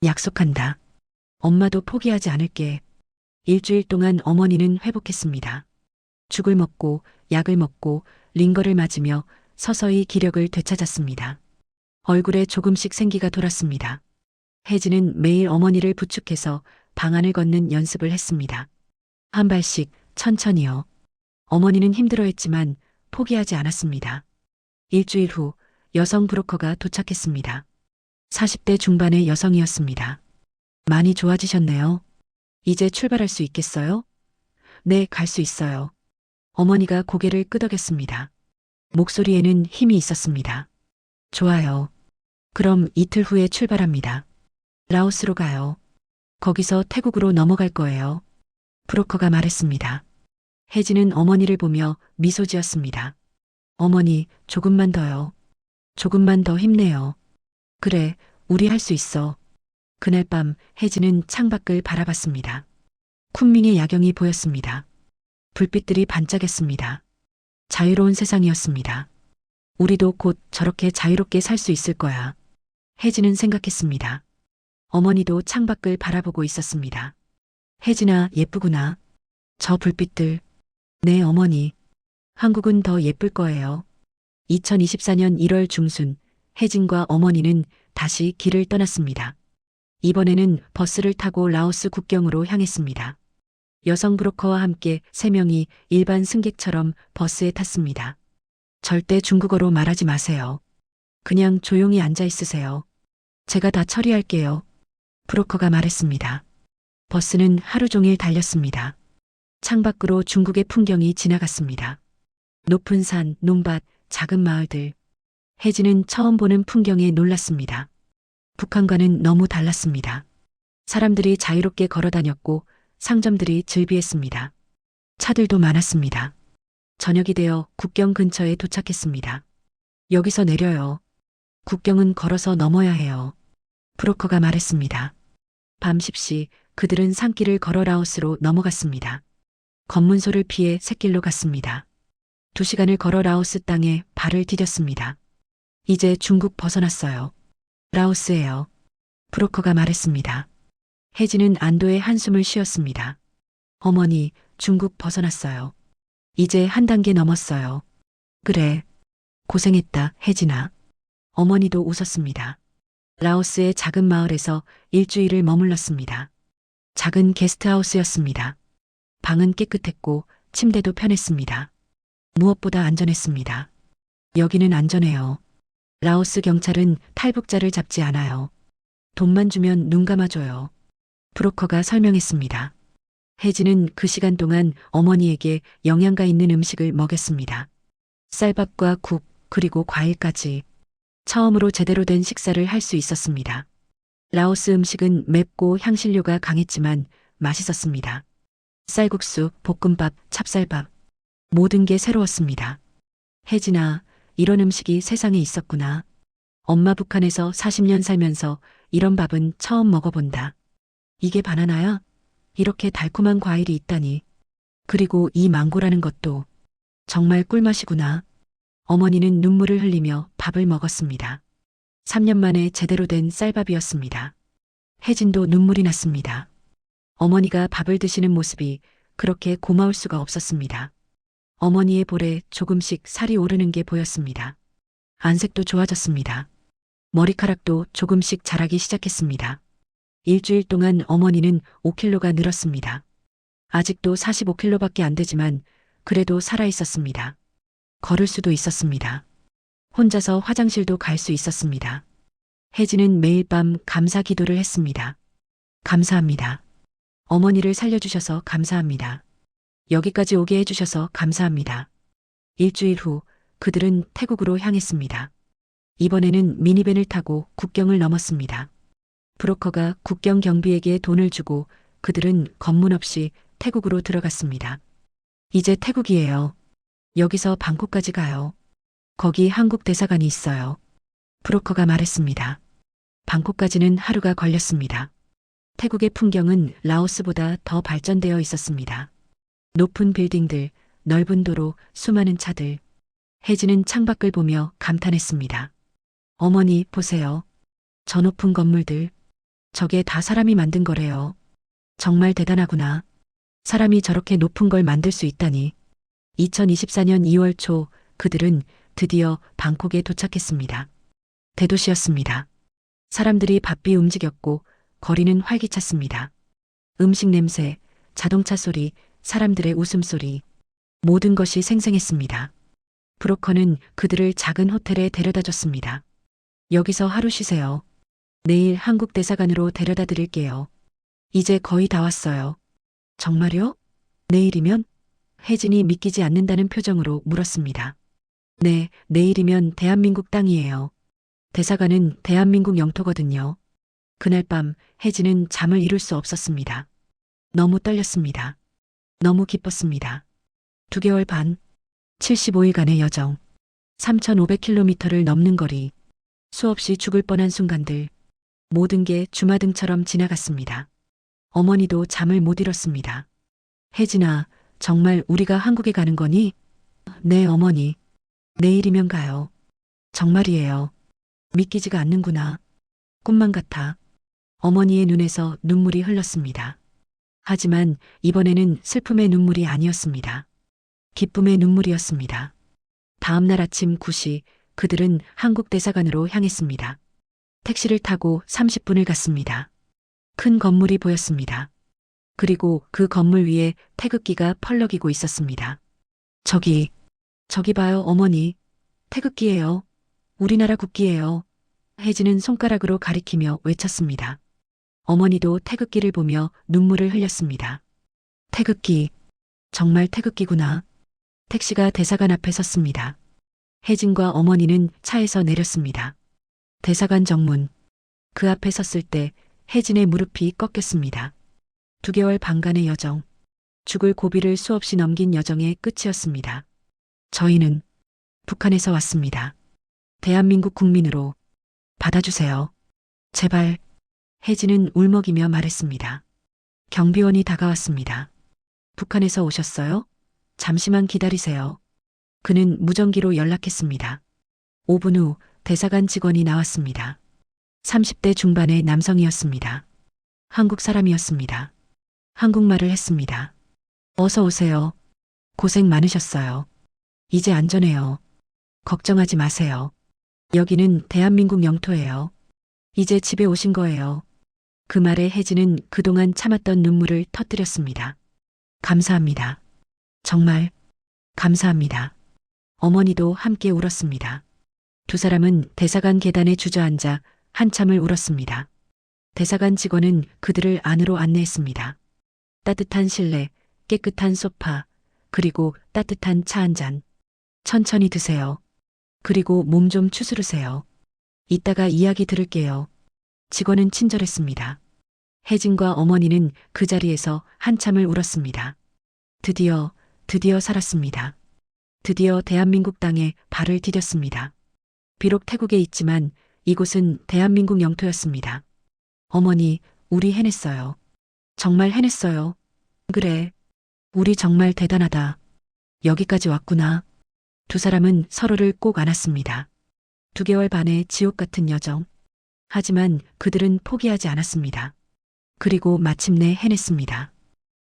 약속한다. 엄마도 포기하지 않을게. 일주일 동안 어머니는 회복했습니다. 죽을 먹고 약을 먹고 링거를 맞으며 서서히 기력을 되찾았습니다. 얼굴에 조금씩 생기가 돌았습니다. 혜진은 매일 어머니를 부축해서 방안을 걷는 연습을 했습니다. 한 발씩 천천히요. 어머니는 힘들어했지만 포기하지 않았습니다. 일주일 후 여성 브로커가 도착했습니다. 40대 중반의 여성이었습니다. 많이 좋아지셨네요. 이제 출발할 수 있겠어요? 네, 갈 수 있어요. 어머니가 고개를 끄덕였습니다. 목소리에는 힘이 있었습니다. 좋아요. 그럼 이틀 후에 출발합니다. 라오스로 가요. 거기서 태국으로 넘어갈 거예요. 브로커가 말했습니다. 혜진은 어머니를 보며 미소 지었습니다. 어머니, 조금만 더요. 조금만 더 힘내요. 그래, 우리 할 수 있어. 그날 밤 혜진은 창밖을 바라봤습니다. 쿤밍의 야경이 보였습니다. 불빛들이 반짝였습니다. 자유로운 세상이었습니다. 우리도 곧 저렇게 자유롭게 살 수 있을 거야. 혜진은 생각했습니다. 어머니도 창밖을 바라보고 있었습니다. 혜진아, 예쁘구나. 저 불빛들. 네, 어머니. 한국은 더 예쁠 거예요. 2024년 1월 중순, 혜진과 어머니는 다시 길을 떠났습니다. 이번에는 버스를 타고 라오스 국경으로 향했습니다. 여성 브로커와 함께 3명이 일반 승객처럼 버스에 탔습니다. 절대 중국어로 말하지 마세요. 그냥 조용히 앉아 있으세요. 제가 다 처리할게요. 브로커가 말했습니다. 버스는 하루 종일 달렸습니다. 창밖으로 중국의 풍경이 지나갔습니다. 높은 산, 논밭, 작은 마을들. 혜진은 처음 보는 풍경에 놀랐습니다. 북한과는 너무 달랐습니다. 사람들이 자유롭게 걸어 다녔고 상점들이 즐비했습니다. 차들도 많았습니다. 저녁이 되어 국경 근처에 도착했습니다. 여기서 내려요. 국경은 걸어서 넘어야 해요. 브로커가 말했습니다. 밤 10시 그들은 산길을 걸어 라오스로 넘어갔습니다. 검문소를 피해 샛길로 갔습니다. 2시간을 걸어 라오스 땅에 발을 디뎠습니다. 이제 중국 벗어났어요. 라오스예요. 브로커가 말했습니다. 혜진은 안도의 한숨을 쉬었습니다. 어머니, 중국 벗어났어요. 이제 한 단계 넘었어요. 그래. 고생했다, 혜진아. 어머니도 웃었습니다. 라오스의 작은 마을에서 일주일을 머물렀습니다. 작은 게스트하우스였습니다. 방은 깨끗했고 침대도 편했습니다. 무엇보다 안전했습니다. 여기는 안전해요. 라오스 경찰은 탈북자를 잡지 않아요. 돈만 주면 눈 감아줘요. 브로커가 설명했습니다. 혜진은 그 시간 동안 어머니에게 영양가 있는 음식을 먹였습니다. 쌀밥과 국, 그리고 과일까지. 처음으로 제대로 된 식사를 할 수 있었습니다. 라오스 음식은 맵고 향신료가 강했지만 맛있었습니다. 쌀국수, 볶음밥, 찹쌀밥. 모든 게 새로웠습니다. 혜진아, 이런 음식이 세상에 있었구나. 엄마 북한에서 40년 살면서 이런 밥은 처음 먹어본다. 이게 바나나야? 이렇게 달콤한 과일이 있다니. 그리고 이 망고라는 것도 정말 꿀맛이구나. 어머니는 눈물을 흘리며 밥을 먹었습니다. 3년 만에 제대로 된 쌀밥이었습니다. 혜진도 눈물이 났습니다. 어머니가 밥을 드시는 모습이 그렇게 고마울 수가 없었습니다. 어머니의 볼에 조금씩 살이 오르는 게 보였습니다. 안색도 좋아졌습니다. 머리카락도 조금씩 자라기 시작했습니다. 일주일 동안 어머니는 5kg가 늘었습니다. 아직도 45kg밖에 안 되지만 그래도 살아 있었습니다. 걸을 수도 있었습니다. 혼자서 화장실도 갈 수 있었습니다. 혜진은 매일 밤 감사 기도를 했습니다. 감사합니다. 어머니를 살려주셔서 감사합니다. 여기까지 오게 해주셔서 감사합니다. 일주일 후 그들은 태국으로 향했습니다. 이번에는 미니밴을 타고 국경을 넘었습니다. 브로커가 국경 경비에게 돈을 주고 그들은 검문 없이 태국으로 들어갔습니다. 이제 태국이에요. 여기서 방콕까지 가요. 거기 한국 대사관이 있어요. 브로커가 말했습니다. 방콕까지는 하루가 걸렸습니다. 태국의 풍경은 라오스보다 더 발전되어 있었습니다. 높은 빌딩들, 넓은 도로, 수많은 차들. 혜진은 창밖을 보며 감탄했습니다. 어머니, 보세요. 저 높은 건물들. 저게 다 사람이 만든 거래요. 정말 대단하구나. 사람이 저렇게 높은 걸 만들 수 있다니. 2024년 2월 초 그들은 드디어 방콕에 도착했습니다. 대도시였습니다. 사람들이 바삐 움직였고 거리는 활기찼습니다. 음식 냄새, 자동차 소리, 사람들의 웃음소리. 모든 것이 생생했습니다. 브로커는 그들을 작은 호텔에 데려다 줬습니다. 여기서 하루 쉬세요. 내일 한국 대사관으로 데려다 드릴게요. 이제 거의 다 왔어요. 정말요? 내일이면? 혜진이 믿기지 않는다는 표정으로 물었습니다. 네, 내일이면 대한민국 땅이에요. 대사관은 대한민국 영토거든요. 그날 밤 혜진은 잠을 이룰 수 없었습니다. 너무 떨렸습니다. 너무 기뻤습니다. 2개월 반, 75일간의 여정, 3,500km를 넘는 거리, 수없이 죽을 뻔한 순간들, 모든 게 주마등처럼 지나갔습니다. 어머니도 잠을 못 이뤘습니다. 혜진아, 정말 우리가 한국에 가는 거니? 네, 어머니. 내일이면 가요. 정말이에요. 믿기지가 않는구나. 꿈만 같아. 어머니의 눈에서 눈물이 흘렀습니다. 하지만 이번에는 슬픔의 눈물이 아니었습니다. 기쁨의 눈물이었습니다. 다음 날 아침 9시 그들은 한국 대사관으로 향했습니다. 택시를 타고 30분을 갔습니다. 큰 건물이 보였습니다. 그리고 그 건물 위에 태극기가 펄럭이고 있었습니다. 저기 봐요, 어머니. 태극기예요. 우리나라 국기예요. 혜진은 손가락으로 가리키며 외쳤습니다. 어머니도 태극기를 보며 눈물을 흘렸습니다. 태극기, 정말 태극기구나. 택시가 대사관 앞에 섰습니다. 혜진과 어머니는 차에서 내렸습니다. 대사관 정문. 그 앞에 섰을 때 혜진의 무릎이 꺾였습니다. 2개월 반간의 여정, 죽을 고비를 수없이 넘긴 여정의 끝이었습니다. 저희는 북한에서 왔습니다. 대한민국 국민으로 받아주세요. 제발. 혜진은 울먹이며 말했습니다. 경비원이 다가왔습니다. 북한에서 오셨어요? 잠시만 기다리세요. 그는 무전기로 연락했습니다. 5분 후 대사관 직원이 나왔습니다. 30대 중반의 남성이었습니다. 한국 사람이었습니다. 한국말을 했습니다. 어서 오세요. 고생 많으셨어요. 이제 안전해요. 걱정하지 마세요. 여기는 대한민국 영토예요. 이제 집에 오신 거예요. 그 말에 혜진은 그동안 참았던 눈물을 터뜨렸습니다. 감사합니다. 정말 감사합니다. 어머니도 함께 울었습니다. 두 사람은 대사관 계단에 주저앉아 한참을 울었습니다. 대사관 직원은 그들을 안으로 안내했습니다. 따뜻한 실내, 깨끗한 소파, 그리고 따뜻한 차 한 잔. 천천히 드세요. 그리고 몸 좀 추스르세요. 이따가 이야기 들을게요. 직원은 친절했습니다. 혜진과 어머니는 그 자리에서 한참을 울었습니다. 드디어 살았습니다. 드디어 대한민국 땅에 발을 디뎠습니다. 비록 태국에 있지만 이곳은 대한민국 영토였습니다. 어머니, 우리 해냈어요. 정말 해냈어요. 그래. 우리 정말 대단하다. 여기까지 왔구나. 두 사람은 서로를 꼭 안았습니다. 2개월 반의 지옥 같은 여정. 하지만 그들은 포기하지 않았습니다. 그리고 마침내 해냈습니다.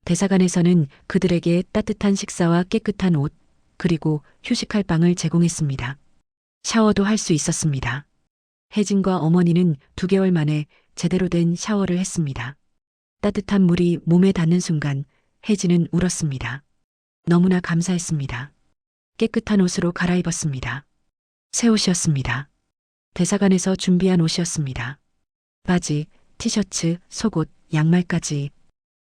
대사관에서는 그들에게 따뜻한 식사와 깨끗한 옷, 그리고 휴식할 방을 제공했습니다. 샤워도 할 수 있었습니다. 혜진과 어머니는 2개월 만에 제대로 된 샤워를 했습니다. 따뜻한 물이 몸에 닿는 순간 혜진은 울었습니다. 너무나 감사했습니다. 깨끗한 옷으로 갈아입었습니다. 새 옷이었습니다. 대사관에서 준비한 옷이었습니다. 바지, 티셔츠, 속옷, 양말까지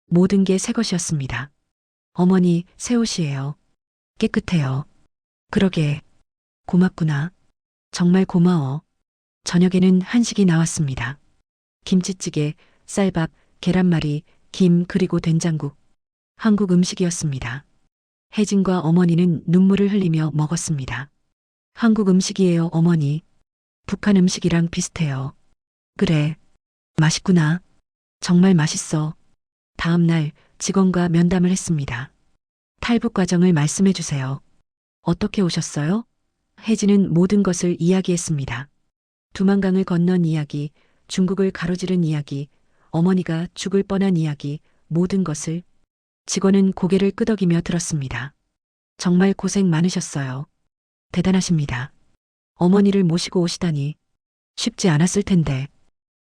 모든 게 새 것이었습니다. 어머니, 새 옷이에요. 깨끗해요. 그러게. 고맙구나. 정말 고마워. 저녁에는 한식이 나왔습니다. 김치찌개, 쌀밥, 계란말이, 김 그리고 된장국. 한국 음식이었습니다. 혜진과 어머니는 눈물을 흘리며 먹었습니다. 한국 음식이에요, 어머니. 북한 음식이랑 비슷해요. 그래. 맛있구나. 정말 맛있어. 다음 날 직원과 면담을 했습니다. 탈북 과정을 말씀해 주세요. 어떻게 오셨어요? 혜진은 모든 것을 이야기했습니다. 두만강을 건넌 이야기, 중국을 가로지른 이야기, 어머니가 죽을 뻔한 이야기, 모든 것을. 직원은 고개를 끄덕이며 들었습니다. 정말 고생 많으셨어요. 대단하십니다. 어머니를 모시고 오시다니 쉽지 않았을 텐데.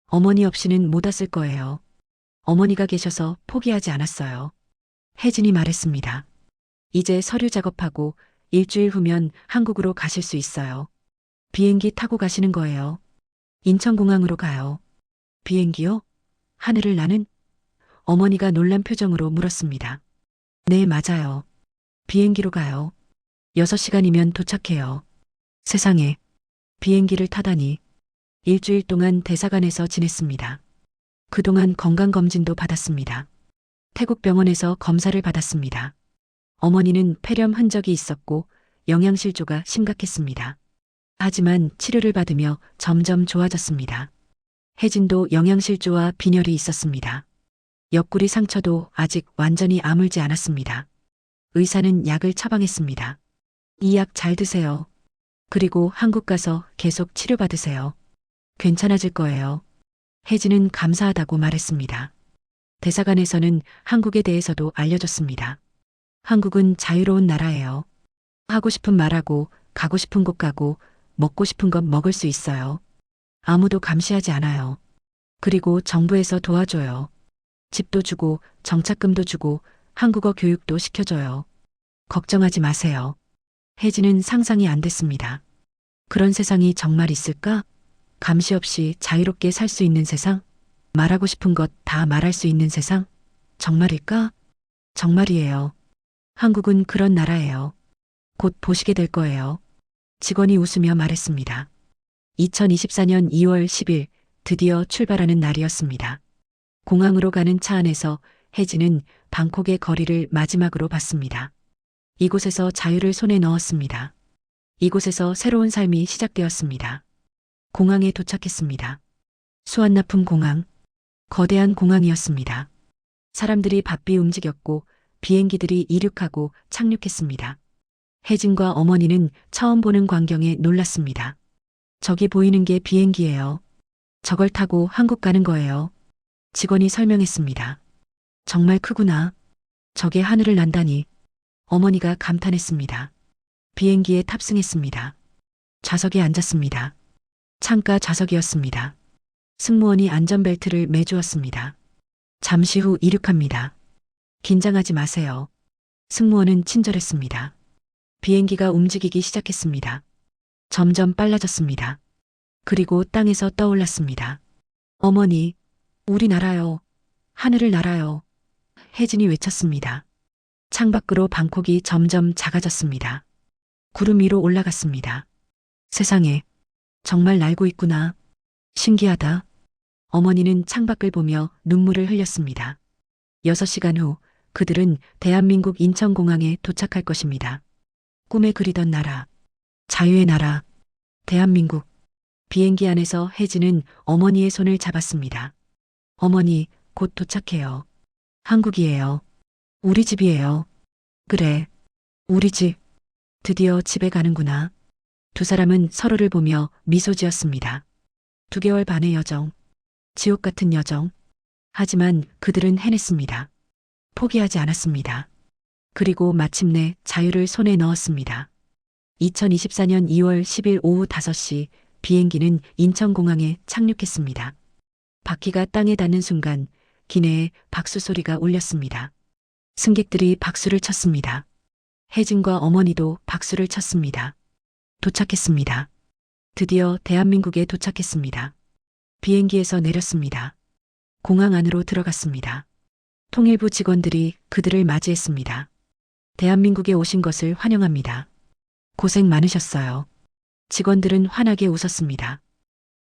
어머니 없이는 못 왔을 거예요. 어머니가 계셔서 포기하지 않았어요. 혜진이 말했습니다. 이제 서류 작업하고 일주일 후면 한국으로 가실 수 있어요. 비행기 타고 가시는 거예요. 인천공항으로 가요. 비행기요? 하늘을 나는? 어머니가 놀란 표정으로 물었습니다. 네, 맞아요. 비행기로 가요. 6시간이면 도착해요. 세상에, 비행기를 타다니. 일주일 동안 대사관에서 지냈습니다. 그동안 건강검진도 받았습니다. 태국 병원에서 검사를 받았습니다. 어머니는 폐렴 흔적이 있었고 영양실조가 심각했습니다. 하지만 치료를 받으며 점점 좋아졌습니다. 혜진도 영양실조와 빈혈이 있었습니다. 옆구리 상처도 아직 완전히 아물지 않았습니다. 의사는 약을 처방했습니다. 이 약 잘 드세요. 그리고 한국 가서 계속 치료받으세요. 괜찮아질 거예요. 혜진은 감사하다고 말했습니다. 대사관에서는 한국에 대해서도 알려줬습니다. 한국은 자유로운 나라예요. 하고 싶은 말하고 가고 싶은 곳 가고 먹고 싶은 것 먹을 수 있어요. 아무도 감시하지 않아요. 그리고 정부에서 도와줘요. 집도 주고 정착금도 주고 한국어 교육도 시켜줘요. 걱정하지 마세요. 혜진은 상상이 안 됐습니다. 그런 세상이 정말 있을까? 감시 없이 자유롭게 살 수 있는 세상? 말하고 싶은 것 다 말할 수 있는 세상? 정말일까? 정말이에요. 한국은 그런 나라예요. 곧 보시게 될 거예요. 직원이 웃으며 말했습니다. 2024년 2월 10일 드디어 출발하는 날이었습니다. 공항으로 가는 차 안에서 혜진은 방콕의 거리를 마지막으로 봤습니다. 이곳에서 자유를 손에 넣었습니다. 이곳에서 새로운 삶이 시작되었습니다. 공항에 도착했습니다. 수완나품 공항. 거대한 공항이었습니다. 사람들이 바삐 움직였고 비행기들이 이륙하고 착륙했습니다. 혜진과 어머니는 처음 보는 광경에 놀랐습니다. 저기 보이는 게 비행기예요. 저걸 타고 한국 가는 거예요. 직원이 설명했습니다. 정말 크구나. 저게 하늘을 난다니. 어머니가 감탄했습니다. 비행기에 탑승했습니다. 좌석에 앉았습니다. 창가 좌석이었습니다. 승무원이 안전벨트를 매주었습니다. 잠시 후 이륙합니다. 긴장하지 마세요. 승무원은 친절했습니다. 비행기가 움직이기 시작했습니다. 점점 빨라졌습니다. 그리고 땅에서 떠올랐습니다. 어머니, 우리 날아요. 하늘을 날아요. 혜진이 외쳤습니다. 창밖으로 방콕이 점점 작아졌습니다. 구름 위로 올라갔습니다. 세상에, 정말 날고 있구나. 신기하다. 어머니는 창밖을 보며 눈물을 흘렸습니다. 6시간 후 그들은 대한민국 인천공항에 도착할 것입니다. 꿈에 그리던 나라, 자유의 나라, 대한민국. 비행기 안에서 혜진은 어머니의 손을 잡았습니다. 어머니, 곧 도착해요. 한국이에요. 우리 집이에요. 그래, 우리 집. 드디어 집에 가는구나. 두 사람은 서로를 보며 미소 지었습니다. 2개월 반의 여정. 지옥 같은 여정. 하지만 그들은 해냈습니다. 포기하지 않았습니다. 그리고 마침내 자유를 손에 넣었습니다. 2024년 2월 10일 오후 5시 비행기는 인천공항에 착륙했습니다. 바퀴가 땅에 닿는 순간 기내에 박수 소리가 울렸습니다. 승객들이 박수를 쳤습니다. 혜진과 어머니도 박수를 쳤습니다. 도착했습니다. 드디어 대한민국에 도착했습니다. 비행기에서 내렸습니다. 공항 안으로 들어갔습니다. 통일부 직원들이 그들을 맞이했습니다. 대한민국에 오신 것을 환영합니다. 고생 많으셨어요. 직원들은 환하게 웃었습니다.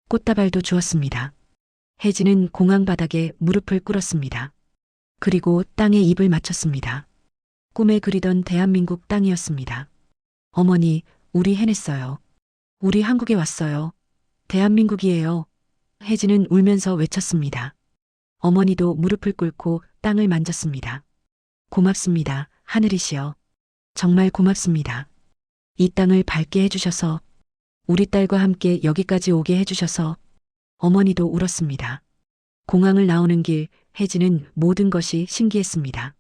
꽃다발도 주었습니다. 혜진은 공항 바닥에 무릎을 꿇었습니다. 그리고 땅에 입을 맞췄습니다. 꿈에 그리던 대한민국 땅이었습니다. 어머니, 우리 해냈어요. 우리 한국에 왔어요. 대한민국이에요. 혜진은 울면서 외쳤습니다. 어머니도 무릎을 꿇고 땅을 만졌습니다. 고맙습니다, 하늘이시여. 정말 고맙습니다. 이 땅을 밝게 해주셔서, 우리 딸과 함께 여기까지 오게 해주셔서, 어머니도 울었습니다. 공항을 나오는 길, 혜진은 모든 것이 신기했습니다.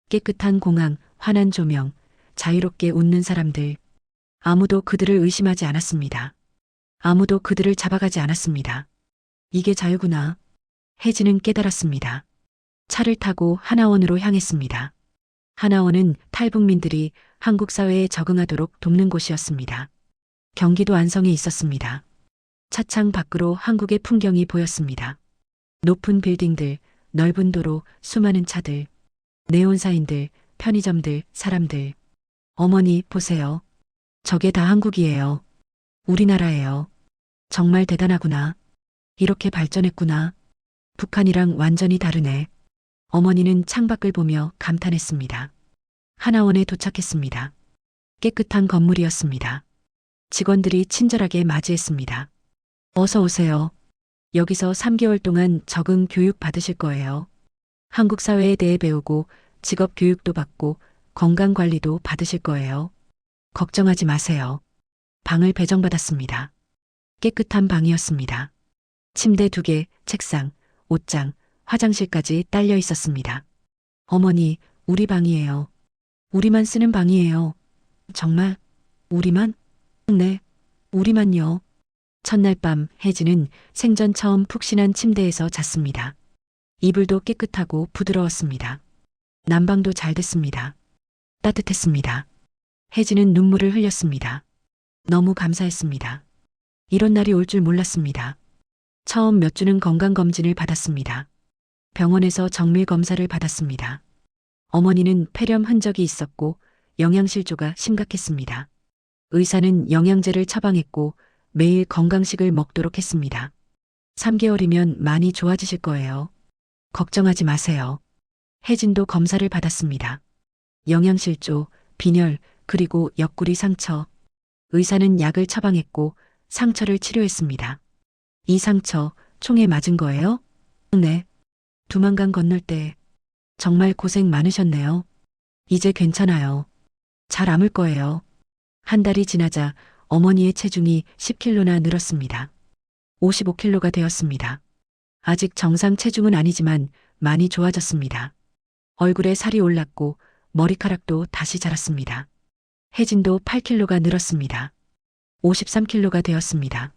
깨끗한 공항, 환한 조명, 자유롭게 웃는 사람들. 아무도 그들을 의심하지 않았습니다. 아무도 그들을 잡아가지 않았습니다. 이게 자유구나. 혜진은 깨달았습니다. 차를 타고 하나원으로 향했습니다. 하나원은 탈북민들이 한국 사회에 적응하도록 돕는 곳이었습니다. 경기도 안성에 있었습니다. 차창 밖으로 한국의 풍경이 보였습니다. 높은 빌딩들, 넓은 도로, 수많은 차들, 네온사인들, 편의점들, 사람들. 어머니, 보세요. 저게 다 한국이에요. 우리나라예요. 정말 대단하구나. 이렇게 발전했구나. 북한이랑 완전히 다르네. 어머니는 창밖을 보며 감탄했습니다. 하나원에 도착했습니다. 깨끗한 건물이었습니다. 직원들이 친절하게 맞이했습니다. 어서 오세요. 여기서 3개월 동안 적응 교육 받으실 거예요. 한국 사회에 대해 배우고 직업 교육도 받고 건강 관리도 받으실 거예요. 걱정하지 마세요. 방을 배정받았습니다. 깨끗한 방이었습니다. 침대 2개, 책상, 옷장, 화장실까지 딸려 있었습니다. 어머니, 우리 방이에요. 우리만 쓰는 방이에요. 정말? 우리만? 네, 우리만요. 첫날 밤 혜진은 생전 처음 푹신한 침대에서 잤습니다. 이불도 깨끗하고 부드러웠습니다. 난방도 잘 됐습니다. 따뜻했습니다. 혜진은 눈물을 흘렸습니다. 너무 감사했습니다. 이런 날이 올 줄 몰랐습니다. 처음 몇 주는 건강검진을 받았습니다. 병원에서 정밀 검사를 받았습니다. 어머니는 폐렴 흔적이 있었고 영양실조가 심각했습니다. 의사는 영양제를 처방했고 매일 건강식을 먹도록 했습니다. 3개월이면 많이 좋아지실 거예요. 걱정하지 마세요. 혜진도 검사를 받았습니다. 영양실조, 빈혈, 그리고 옆구리 상처. 의사는 약을 처방했고 상처를 치료했습니다. 이 상처 총에 맞은 거예요? 네. 두만강 건널 때 정말 고생 많으셨네요. 이제 괜찮아요. 잘 아물 거예요. 한 달이 지나자 어머니의 체중이 10kg나 늘었습니다. 55kg가 되었습니다. 아직 정상 체중은 아니지만 많이 좋아졌습니다. 얼굴에 살이 올랐고 머리카락도 다시 자랐습니다. 혜진도 8kg가 늘었습니다. 53kg가 되었습니다.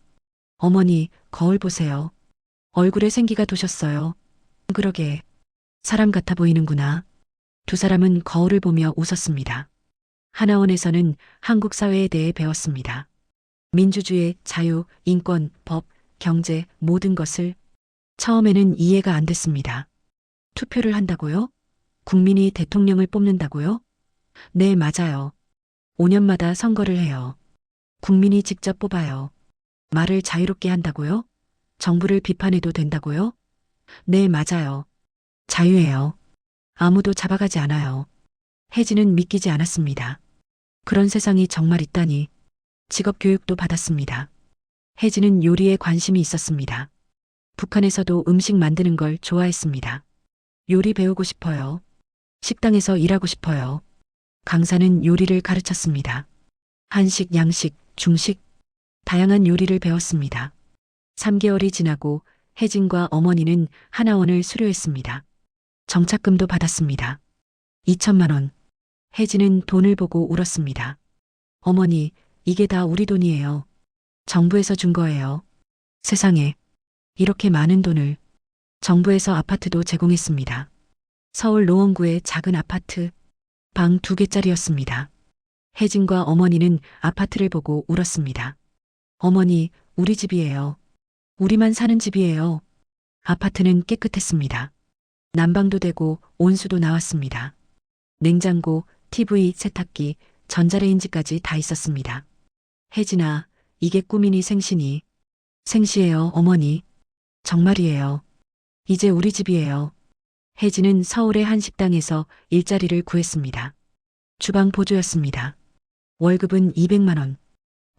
어머니, 거울 보세요. 얼굴에 생기가 도셨어요. 그러게. 사람 같아 보이는구나. 두 사람은 거울을 보며 웃었습니다. 하나원에서는 한국 사회에 대해 배웠습니다. 민주주의, 자유, 인권, 법, 경제, 모든 것을. 처음에는 이해가 안 됐습니다. 투표를 한다고요? 국민이 대통령을 뽑는다고요? 네, 맞아요. 5년마다 선거를 해요. 국민이 직접 뽑아요. 말을 자유롭게 한다고요? 정부를 비판해도 된다고요? 네, 맞아요. 자유예요. 아무도 잡아가지 않아요. 혜진은 믿기지 않았습니다. 그런 세상이 정말 있다니. 직업 교육도 받았습니다. 혜진은 요리에 관심이 있었습니다. 북한에서도 음식 만드는 걸 좋아했습니다. 요리 배우고 싶어요. 식당에서 일하고 싶어요. 강사는 요리를 가르쳤습니다. 한식, 양식, 중식, 다양한 요리를 배웠습니다. 3개월이 지나고 혜진과 어머니는 하나원을 수료했습니다. 정착금도 받았습니다. 2천만 원. 혜진은 돈을 보고 울었습니다. 어머니, 이게 다 우리 돈이에요. 정부에서 준 거예요. 세상에, 이렇게 많은 돈을. 정부에서 아파트도 제공했습니다. 서울 노원구의 작은 아파트, 방 2개짜리였습니다. 혜진과 어머니는 아파트를 보고 울었습니다. 어머니, 우리 집이에요. 우리만 사는 집이에요. 아파트는 깨끗했습니다. 난방도 되고 온수도 나왔습니다. 냉장고, TV, 세탁기, 전자레인지까지 다 있었습니다. 혜진아, 이게 꿈이니 생시니? 생시예요, 어머니. 정말이에요. 이제 우리 집이에요. 혜진은 서울의 한 식당에서 일자리를 구했습니다. 주방 보조였습니다. 월급은 200만 원.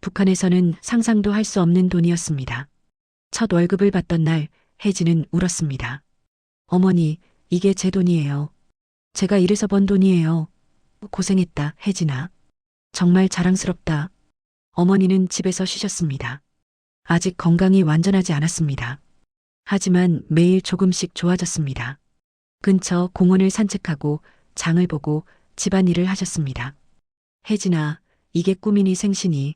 북한에서는 상상도 할 수 없는 돈이었습니다. 첫 월급을 받던 날 혜진은 울었습니다. 어머니, 이게 제 돈이에요. 제가 일해서 번 돈이에요. 고생했다, 혜진아. 정말 자랑스럽다. 어머니는 집에서 쉬셨습니다. 아직 건강이 완전하지 않았습니다. 하지만 매일 조금씩 좋아졌습니다. 근처 공원을 산책하고 장을 보고 집안일을 하셨습니다. 혜진아, 이게 꿈이니 생시니?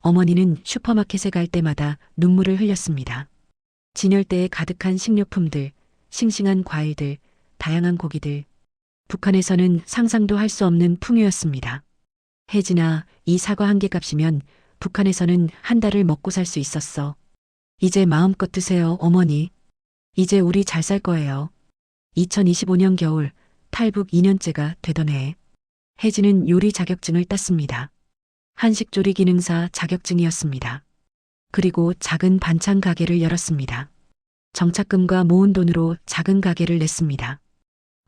어머니는 슈퍼마켓에 갈 때마다 눈물을 흘렸습니다. 진열대에 가득한 식료품들, 싱싱한 과일들, 다양한 고기들. 북한에서는 상상도 할 수 없는 풍요였습니다. 혜진아, 이 사과 한 개 값이면 북한에서는 한 달을 먹고 살 수 있었어. 이제 마음껏 드세요, 어머니. 이제 우리 잘 살 거예요. 2025년 겨울, 탈북 2년째가 되던 해, 혜진은 요리 자격증을 땄습니다. 한식조리 기능사 자격증이었습니다. 그리고 작은 반찬 가게를 열었습니다. 정착금과 모은 돈으로 작은 가게를 냈습니다.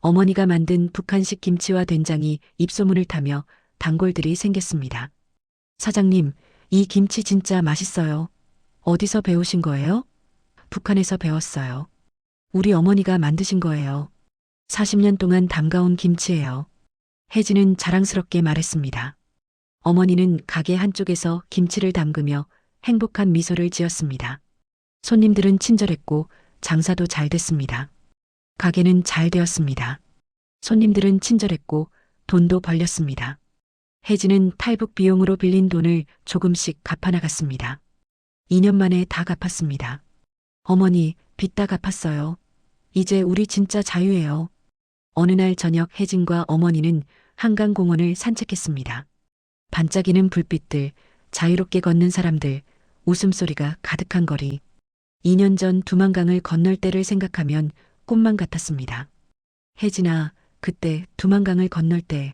어머니가 만든 북한식 김치와 된장이 입소문을 타며 단골들이 생겼습니다. 사장님, 이 김치 진짜 맛있어요. 어디서 배우신 거예요? 북한에서 배웠어요. 우리 어머니가 만드신 거예요. 40년 동안 담가온 김치예요. 혜진은 자랑스럽게 말했습니다. 어머니는 가게 한쪽에서 김치를 담그며 행복한 미소를 지었습니다. 손님들은 친절했고 장사도 잘 됐습니다. 가게는 잘 되었습니다. 손님들은 친절했고 돈도 벌렸습니다. 혜진은 탈북 비용으로 빌린 돈을 조금씩 갚아나갔습니다. 2년 만에 다 갚았습니다. 어머니, 빚 다 갚았어요. 이제 우리 진짜 자유예요. 어느 날 저녁 혜진과 어머니는 한강공원을 산책했습니다. 반짝이는 불빛들, 자유롭게 걷는 사람들, 웃음소리가 가득한 거리. 2년 전 두만강을 건널 때를 생각하면 꿈만 같았습니다. 혜진아, 그때 두만강을 건널 때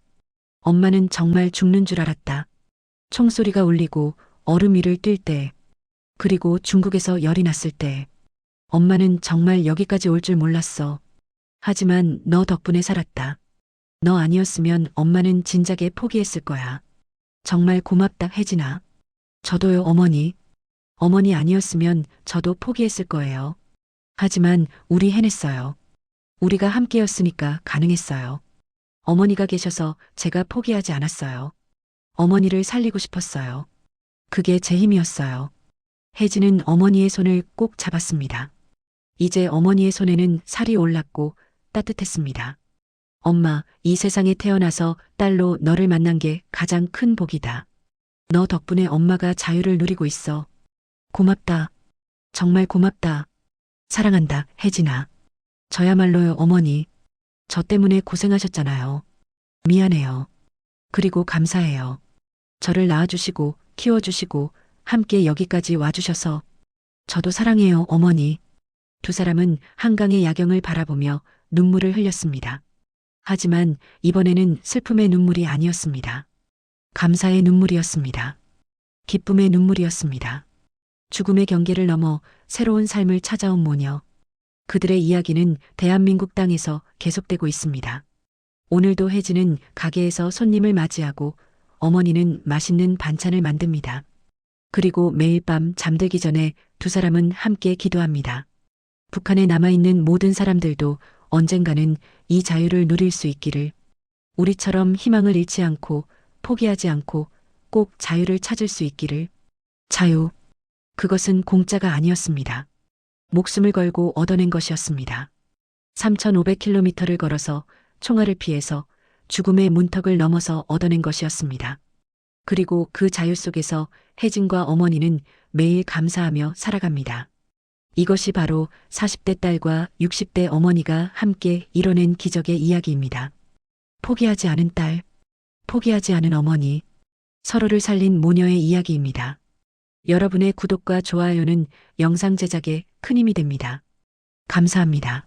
엄마는 정말 죽는 줄 알았다. 총소리가 울리고 얼음 위를 뛸 때, 그리고 중국에서 열이 났을 때 엄마는 정말 여기까지 올 줄 몰랐어. 하지만 너 덕분에 살았다. 너 아니었으면 엄마는 진작에 포기했을 거야. 정말 고맙다, 혜진아. 저도요, 어머니. 어머니 아니었으면 저도 포기했을 거예요. 하지만 우리 해냈어요. 우리가 함께였으니까 가능했어요. 어머니가 계셔서 제가 포기하지 않았어요. 어머니를 살리고 싶었어요. 그게 제 힘이었어요. 혜진은 어머니의 손을 꼭 잡았습니다. 이제 어머니의 손에는 살이 올랐고 따뜻했습니다. 엄마, 이 세상에 태어나서 딸로 너를 만난 게 가장 큰 복이다. 너 덕분에 엄마가 자유를 누리고 있어. 고맙다. 정말 고맙다. 사랑한다, 혜진아. 저야말로요, 어머니. 저 때문에 고생하셨잖아요. 미안해요. 그리고 감사해요. 저를 낳아주시고 키워주시고 함께 여기까지 와주셔서. 저도 사랑해요, 어머니. 두 사람은 한강의 야경을 바라보며 눈물을 흘렸습니다. 하지만 이번에는 슬픔의 눈물이 아니었습니다. 감사의 눈물이었습니다. 기쁨의 눈물이었습니다. 죽음의 경계를 넘어 새로운 삶을 찾아온 모녀. 그들의 이야기는 대한민국 땅에서 계속되고 있습니다. 오늘도 혜진은 가게에서 손님을 맞이하고 어머니는 맛있는 반찬을 만듭니다. 그리고 매일 밤 잠들기 전에 두 사람은 함께 기도합니다. 북한에 남아있는 모든 사람들도 언젠가는 이 자유를 누릴 수 있기를, 우리처럼 희망을 잃지 않고 포기하지 않고 꼭 자유를 찾을 수 있기를. 자유. 그것은 공짜가 아니었습니다. 목숨을 걸고 얻어낸 것이었습니다. 3,500km를 걸어서 총알을 피해서 죽음의 문턱을 넘어서 얻어낸 것이었습니다. 그리고 그 자유 속에서 혜진과 어머니는 매일 감사하며 살아갑니다. 이것이 바로 40대 딸과 60대 어머니가 함께 이뤄낸 기적의 이야기입니다. 포기하지 않은 딸, 포기하지 않은 어머니, 서로를 살린 모녀의 이야기입니다. 여러분의 구독과 좋아요는 영상 제작에 큰 힘이 됩니다. 감사합니다.